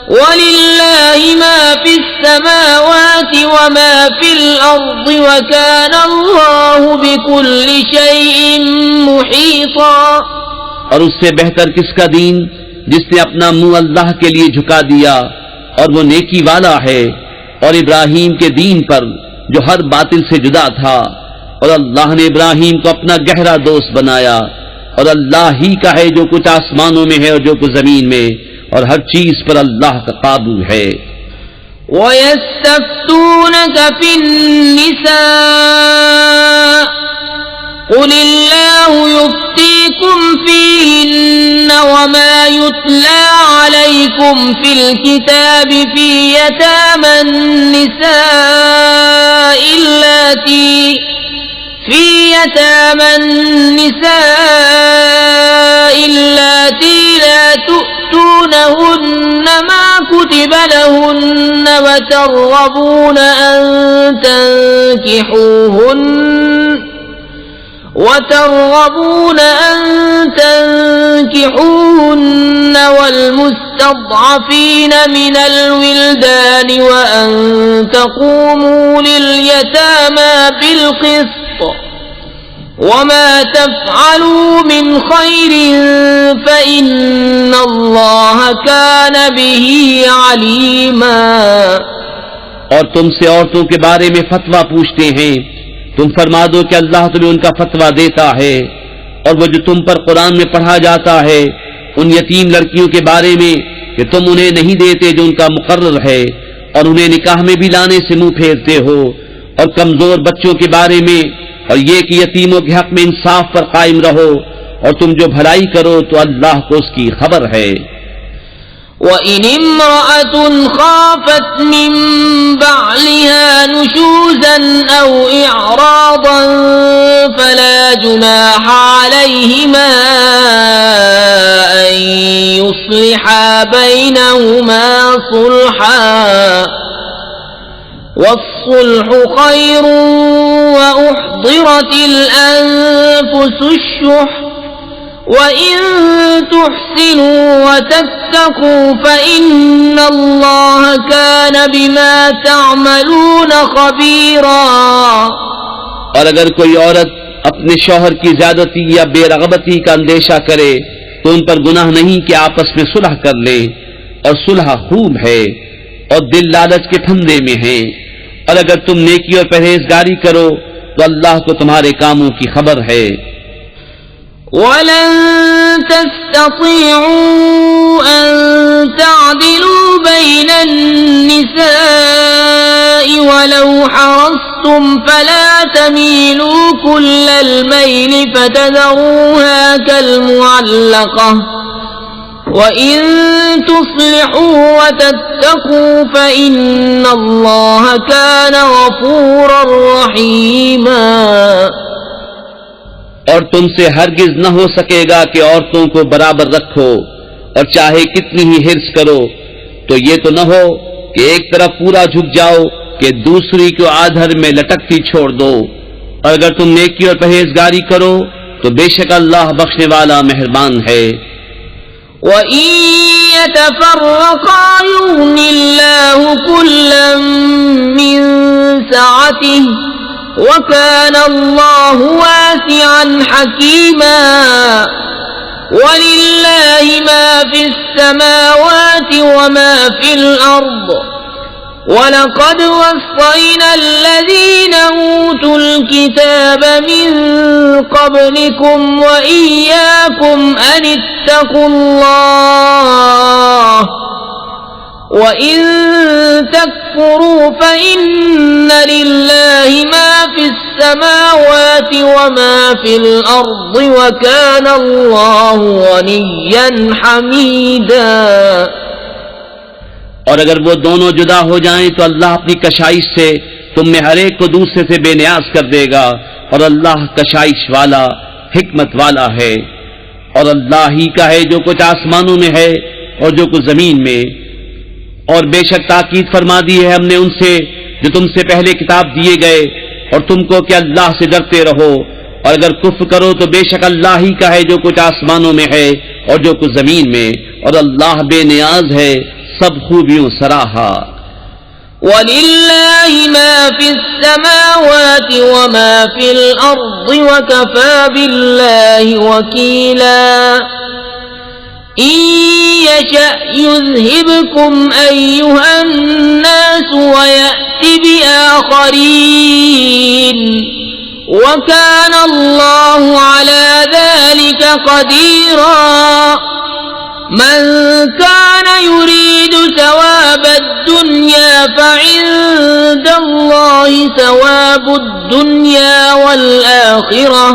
ولله ما في السماوات وما في الأرض وكان الله بكل شيء محيطا اور اس سے بہتر کس کا دین جس نے اپنا منہ اللہ کے لیے جھکا دیا، اور وہ نیکی والا ہے، اور ابراہیم کے دین پر جو ہر باطل سے جدا تھا، اور اللہ نے ابراہیم کو اپنا گہرا دوست بنایا، اور اللہ ہی کا ہے جو کچھ آسمانوں میں ہے اور جو کچھ زمین میں، اور ہر چیز پر اللہ کا قابو ہے۔ وَيَسْتَفْتُونَكَ فِي النِّسَاءِ قُلِ اللَّهُ يُفْتِيكُمْ فِيهِنَّ وَمَا يُتْلَى عَلَيْكُمْ فِي الْكِتَابِ فِي يَتَامَى النِّسَاءِ اللَّاتِي لَا تُؤْتُونَهُنَّ مَا كُتِبَ لَهُنَّ وترغبون أن تنكحوهن والمستضعفين من الولدان وأن تقوموا لليتامى بالقسط وما تفعلوا من خير فإن الله كان به عليما۔ اور تم سے عورتوں کے بارے میں فتویٰ پوچھتے ہیں، تم فرما دو کہ اللہ تمہیں ان کا فتویٰ دیتا ہے، اور وہ جو تم پر قرآن میں پڑھا جاتا ہے ان یتیم لڑکیوں کے بارے میں کہ تم انہیں نہیں دیتے جو ان کا مقرر ہے، اور انہیں نکاح میں بھی لانے سے منہ پھیرتے ہو، اور کمزور بچوں کے بارے میں، اور یہ کہ یتیموں کے حق میں انصاف پر قائم رہو، اور تم جو بھلائی کرو تو اللہ کو اس کی خبر ہے۔ وَإِنِ امْرَأَةٌ خَافَتْ مِنْ بَعْلِهَا نُشُوزًا أَوْ إِعْرَاضًا فَلَا جُنَاحَ عَلَيْهِمَا أَنْ يُصْلِحَا بَيْنَهُمَا صُلْحًا وَالصُّلْحُ خَيْرٌ وَأُحْضِرَتِ الْأَنْفُسُ الشُّحَّ وَإِن تُحْسِنُوا وَتَتَّقُوا فَإِنَّ اللَّهَ كَانَ بِمَا تَعْمَلُونَ خَبِيرًا۔ اور اگر کوئی عورت اپنے شوہر کی زیادتی یا بے رغبتی کا اندیشہ کرے تو ان پر گناہ نہیں کہ آپس میں صلح کر لیں، اور صلح خوب ہے اور دل لالچ کے پھندے میں ہیں، اور اگر تم نیکی اور پرہیزگاری کرو تو اللہ کو تمہارے کاموں کی خبر ہے۔ وَلَن تَسْتَطِيعُوا أَن تَعْدِلُوا بَيْنَ النِّسَاءِ وَلَوْ حَرَصْتُمْ فَلَا تَمِيلُوا كُلَّ الْمَيْلِ فَتَذَرُوهَا كَالْمُعَلَّقَةِ وَإِن تُصْلِحُوا وَتَتَّقُوا فَإِنَّ اللَّهَ كَانَ غَفُورًا رَّحِيمًا۔ اور تم سے ہرگز نہ ہو سکے گا کہ عورتوں کو برابر رکھو، اور چاہے کتنی ہی حرص کرو تو یہ تو نہ ہو کہ ایک طرف پورا جھک جاؤ کہ دوسری کو آدھر میں لٹکتی چھوڑ دو، اور اگر تم نیکی اور پرہیزگاری کرو تو بے شک اللہ بخشنے والا مہربان ہے۔ وَإِن يَتَفَرَّقَا يُغْنِ اللَّهُ كُلًّا مِّن سَعَتِهِ وَكَانَ اللَّهُ وَاسِعًا حَكِيمًا۔ وَلِلَّهِ مَا فِي السَّمَاوَاتِ وَمَا فِي الْأَرْضِ وَلَقَدْ وَصَّيْنَا الَّذِينَ أُوتُوا الْكِتَابَ مِنْ قَبْلِكُمْ وَإِيَّاكُمْ أَنِ اتَّقُوا اللَّهَ وَإِن تَكْفُرُوا فَإِنَّ لِلَّهِ مَا فِي السَّمَاوَاتِ وَمَا فِي الْأَرْضِ وَكَانَ اللَّهُ غَنِيًّا حَمِيدًا۔ اور اگر وہ دونوں جدا ہو جائیں تو اللہ اپنی کشائش سے تم میں ہر ایک کو دوسرے سے بے نیاز کر دے گا، اور اللہ کشائش والا حکمت والا ہے۔ اور اللہ ہی کا ہے جو کچھ آسمانوں میں ہے اور جو کچھ زمین میں، اور بے شک تاکید فرما دی ہے ہم نے ان سے جو تم سے پہلے کتاب دیے گئے، اور تم کو کہ اللہ سے ڈرتے رہو، اور اگر کفر کرو تو بے شک اللہ ہی کا ہے جو کچھ آسمانوں میں ہے اور جو کچھ زمین میں، اور اللہ بے نیاز ہے سب خوبیوں سراہا۔ وَلِلَّهِ مَا فِي السَّمَاوَاتِ وَمَا فِي الْأَرْضِ وَكَفَى بِاللَّهِ وَكِيلًا۔ إِن يَشَأْ يُذْهِبْكُمْ أَيُّهَا النَّاسُ وَيَأْتِ بِآخَرِينَ وَكَانَ اللَّهُ عَلَى ذَلِكَ قَدِيرًا۔ مَنْ كَانَ يُرِيدُ ثَوَابَ الدُّنْيَا فَعِندَ اللَّهِ ثَوَابُ الدُّنْيَا وَالْآخِرَةِ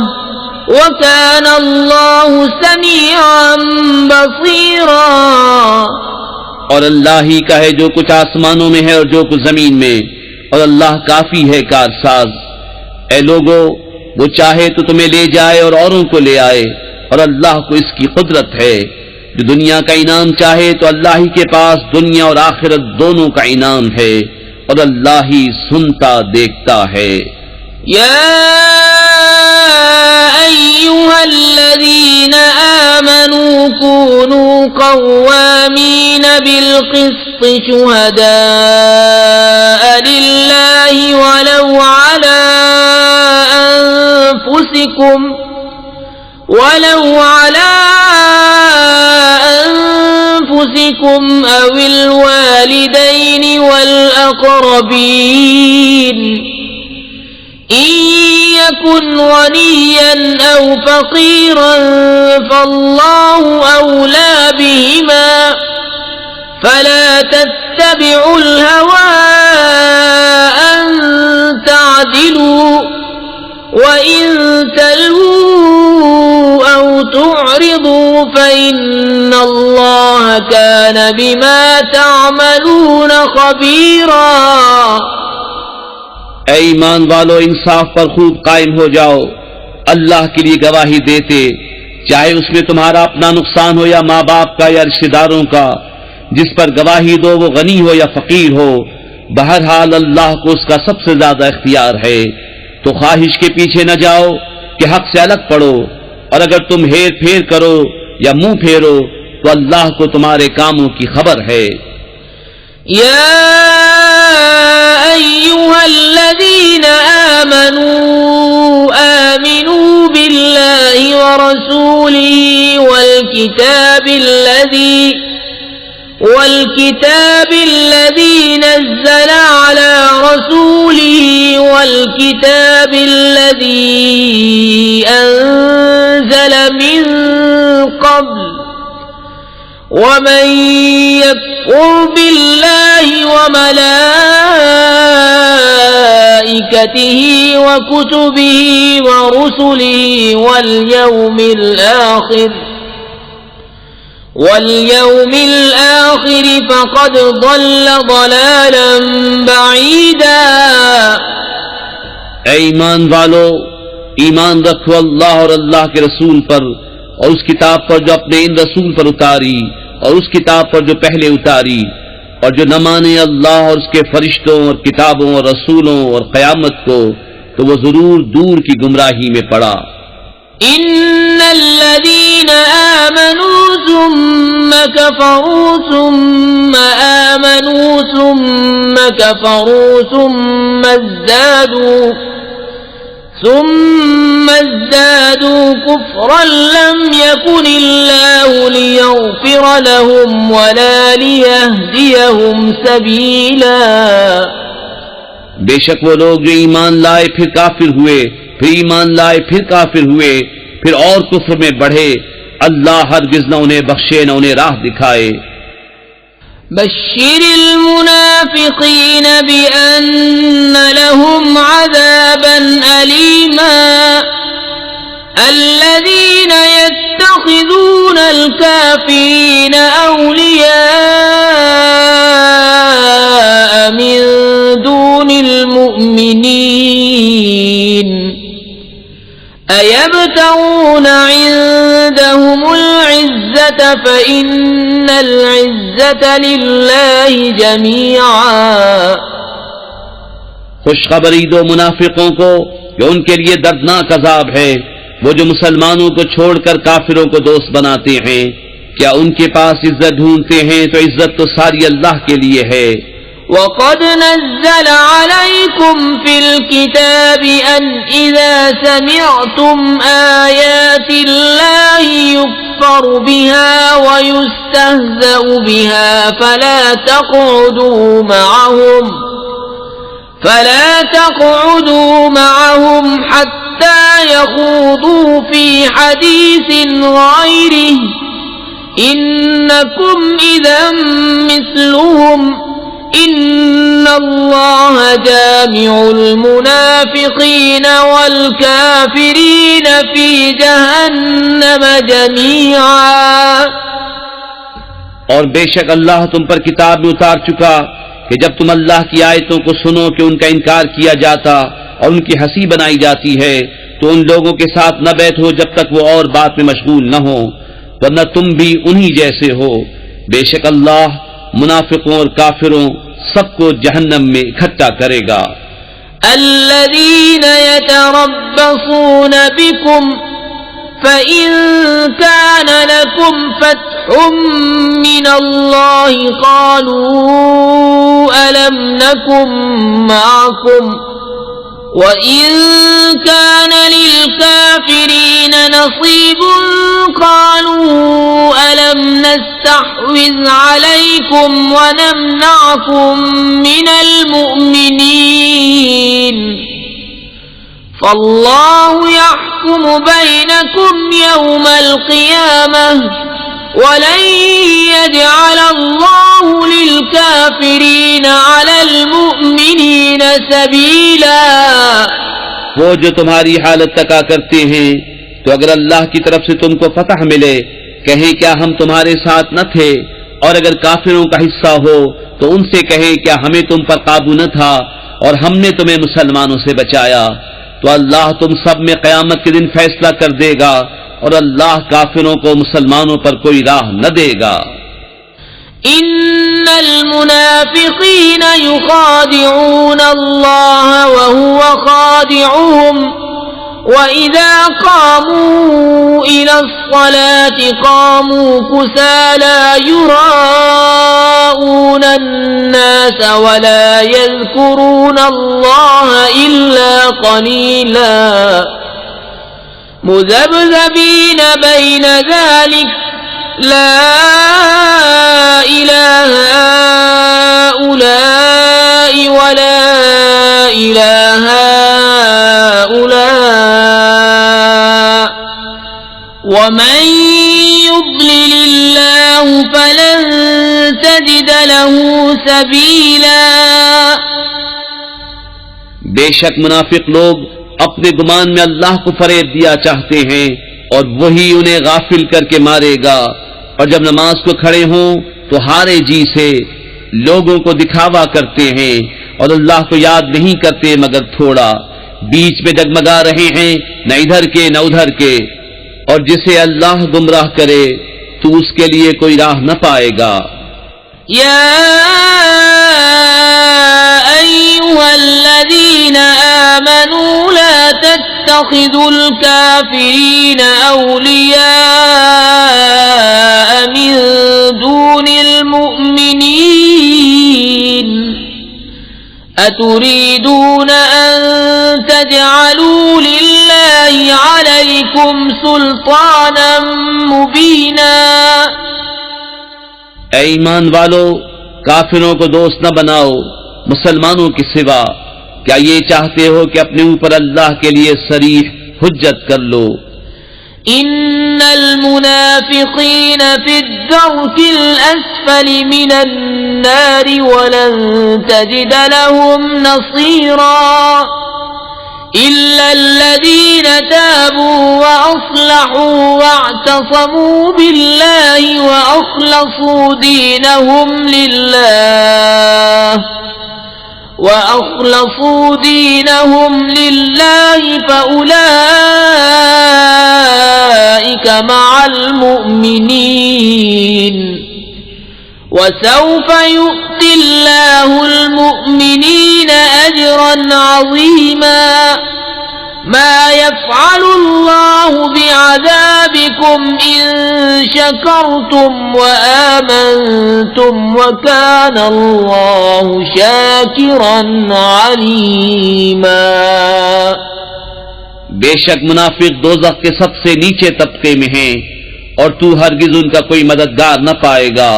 وَكَانَ اللَّهُ سَمِيعًا بَصِيرًا۔ اور اللہ ہی کا ہے جو کچھ آسمانوں میں ہے اور جو کچھ زمین میں، اور اللہ کافی ہے کارساز۔ اے لوگو، وہ چاہے تو تمہیں لے جائے اور اوروں کو لے آئے، اور اللہ کو اس کی قدرت ہے۔ جو دنیا کا انعام چاہے تو اللہ ہی کے پاس دنیا اور آخرت دونوں کا انعام ہے، اور اللہ ہی سنتا دیکھتا ہے۔ یا ایھا الذین آمنوا کونوا قوامین بالقسط شہداء للہ ولو علی أنفسكم أو الوالدين والأقربين إن يكن غنيا أو فقيرا فالله أولى بهما فلا تتبعوا الهوى أن تعدلوا وَإِن تَلْوُوا أَوْ تُعْرِضُوا فَإِنَّ اللَّهَ وكان بما تعملون خبيرا. اے ایمان والو، انصاف پر خوب قائم ہو جاؤ، اللہ کے لیے گواہی دیتے، چاہے اس میں تمہارا اپنا نقصان ہو یا ماں باپ کا یا رشتہ داروں کا. جس پر گواہی دو وہ غنی ہو یا فقیر ہو، بہرحال اللہ کو اس کا سب سے زیادہ اختیار ہے. تو خواہش کے پیچھے نہ جاؤ کہ حق سے الگ پڑو، اور اگر تم ہیر پھیر کرو یا منہ پھیرو تو اللہ کو تمہارے کاموں کی خبر ہے. يا أيها الذين آمنوا بالله ورسوله والكتاب الذي نزل على رسوله والكتاب الذي أنزل من قبل، ومن يكفر بالله وملائكته وكتبه ورسله واليوم الآخر فقد ضل ضلالا بعيدا. اے ایمان والو، ایمان رکھو اللہ اور اللہ کے رسول پر، اور اس کتاب پر جو اپنے ان رسول پر اتاری، اور اس کتاب پر جو پہلے اتاری، اور جو نہ مانے اللہ اور اس کے فرشتوں اور کتابوں اور رسولوں اور قیامت کو تو وہ ضرور دور کی گمراہی میں پڑا. ان الذين آمنوا ثم كفروا ثم آمنوا ثم كفروا ثم ازدادوا كفرا لم يكن الله ليغفر لهم ولا ليهديهم سبيلا. بے شک وہ لوگ جو ایمان لائے پھر کافر ہوئے، پھر ایمان لائے پھر کافر ہوئے، پھر اور کفر میں بڑھے، اللہ ہرگز نہ انہیں بخشے نہ انہیں راہ دکھائے. بشر المنافقين بأن لهم عذابا أليما الذين يتخذون الكافرين أولياء من دون المؤمنين أيبتغون عندهم العزة فإن العزة لله جميعا. خوشخبری دو منافقوں کو کہ ان کے لیے دردناک عذاب ہے، وہ جو مسلمانوں کو چھوڑ کر کافروں کو دوست بناتے ہیں. کیا ان کے پاس عزت ڈھونڈتے ہیں؟ تو عزت تو ساری اللہ کے لیے ہے. وَقَدْ نَزَّلَ عَلَيْكُمْ فِي الْكِتَابِ أَنْ إِذَا سَمِعْتُمْ آيَاتِ اللَّهِ يُكْفَرُ بِهَا وَيُسْتَهْزَأُ بِهَا فَلَا تَقْعُدُوا مَعَهُمْ حَتَّى يَخُوضُوا فِي حَدِيثٍ غَيْرِهِ إِنَّكُمْ إِذًا مِثْلُهُمْ إِنَّ اللَّهَ جَامِعُ الْمُنَافِقِينَ وَالْكَافِرِينَ فِي جَهَنَّمَ جَمِيعًا. اور بے شک اللہ تم پر کتاب میں اتار چکا کہ جب تم اللہ کی آیتوں کو سنو کہ ان کا انکار کیا جاتا اور ان کی ہنسی بنائی جاتی ہے تو ان لوگوں کے ساتھ نہ بیٹھو جب تک وہ اور بات میں مشغول نہ ہو، ورنہ تم بھی انہی جیسے ہو. بے شک اللہ منافقوں اور کافروں سب کو جہنم میں اکٹھا کرے گا. الذين يتربصون بكم فإن كان لكم فتح من الله قالوا ألم نكن معكم وَإِن كَانَ لِلْكَافِرِينَ نَصِيبٌ قَالُوا أَلَمْ نَسْتَحْوِذْ عَلَيْكُمْ وَنَمْنَعْكُمْ مِنَ الْمُؤْمِنِينَ فَاللَّهُ يَحْكُمُ بَيْنَكُمْ يَوْمَ الْقِيَامَةِ وَلَن يَجْعَلَ اللَّهُ لِلْكَافِرِينَ عَلَى الْمُؤْمِنِينَ سَبِيلًا. وہ جو تمہاری حالت تکا کرتے ہیں تو اگر اللہ کی طرف سے تم کو فتح ملے کہیں کیا ہم تمہارے ساتھ نہ تھے اور اگر کافروں کا حصہ ہو تو ان سے کہیں کیا ہمیں تم پر قابو نہ تھا اور ہم نے تمہیں مسلمانوں سے بچایا؟ تو اللہ تم سب میں قیامت کے دن فیصلہ کر دے گا اور اللہ کافروں کو مسلمانوں پر کوئی راہ نہ دے گا۔ ان المنافقین یخادعون اللہ وهو خادعهم وَإِذَا قَامُوا إِلَى الصَّلَاةِ قَامُوا كُسَالَى يُرَاءُونَ النَّاسَ وَلَا يَذْكُرُونَ اللَّهَ إِلَّا قَلِيلًا مُذَبْذَبِينَ بَيْنَ ذَلِكَ لَا إِلَٰهَ هَٰؤُلَاءِ وَلَا إِلَٰهَ هَٰؤُلَاءِ وَمَن يُضْلِلِ اللَّهُ فَلَن تَجِدَ لَهُ سَبِيلًا۔ بے شک منافق لوگ اپنے گمان میں اللہ کو فریب دیا چاہتے ہیں اور وہی انہیں غافل کر کے مارے گا، اور جب نماز کو کھڑے ہوں تو ہارے جی سے لوگوں کو دکھاوا کرتے ہیں اور اللہ کو یاد نہیں کرتے مگر تھوڑا، بیچ میں ڈگمگا رہے ہیں نہ ادھر کے نہ ادھر کے، اور جسے اللہ گمراہ کرے تو اس کے لیے کوئی راہ نہ پائے گا۔ یا ایھا الذین آمنوا لا تتخذوا الكافرین اولیاء من دون المؤمنین اتريدون أن تجعلوا لله عليكم سلطانا مبينا۔ اے ایمان والو، کافروں کو دوست نہ بناؤ مسلمانوں کے سوا، کیا یہ چاہتے ہو کہ اپنے اوپر اللہ کے لیے صریح حجت کر لو؟ ان المنافقین فی الدرک الاسفل من النار ولن تجد لهم نصیرا الا الذین تابوا واصلحوا واعتصموا بالله واخلصوا دینهم لله فأولئك مع المؤمنين وسوف يؤتي الله المؤمنين أجرا عظيما۔ ما يفعل الله بعذابكم إن شكرتم وآمنتم وكان الله شاكرا عليما۔ بے شک منافق دوزخ کے سب سے نیچے طبقے میں ہیں اور تو ہرگز ان کا کوئی مددگار نہ پائے گا۔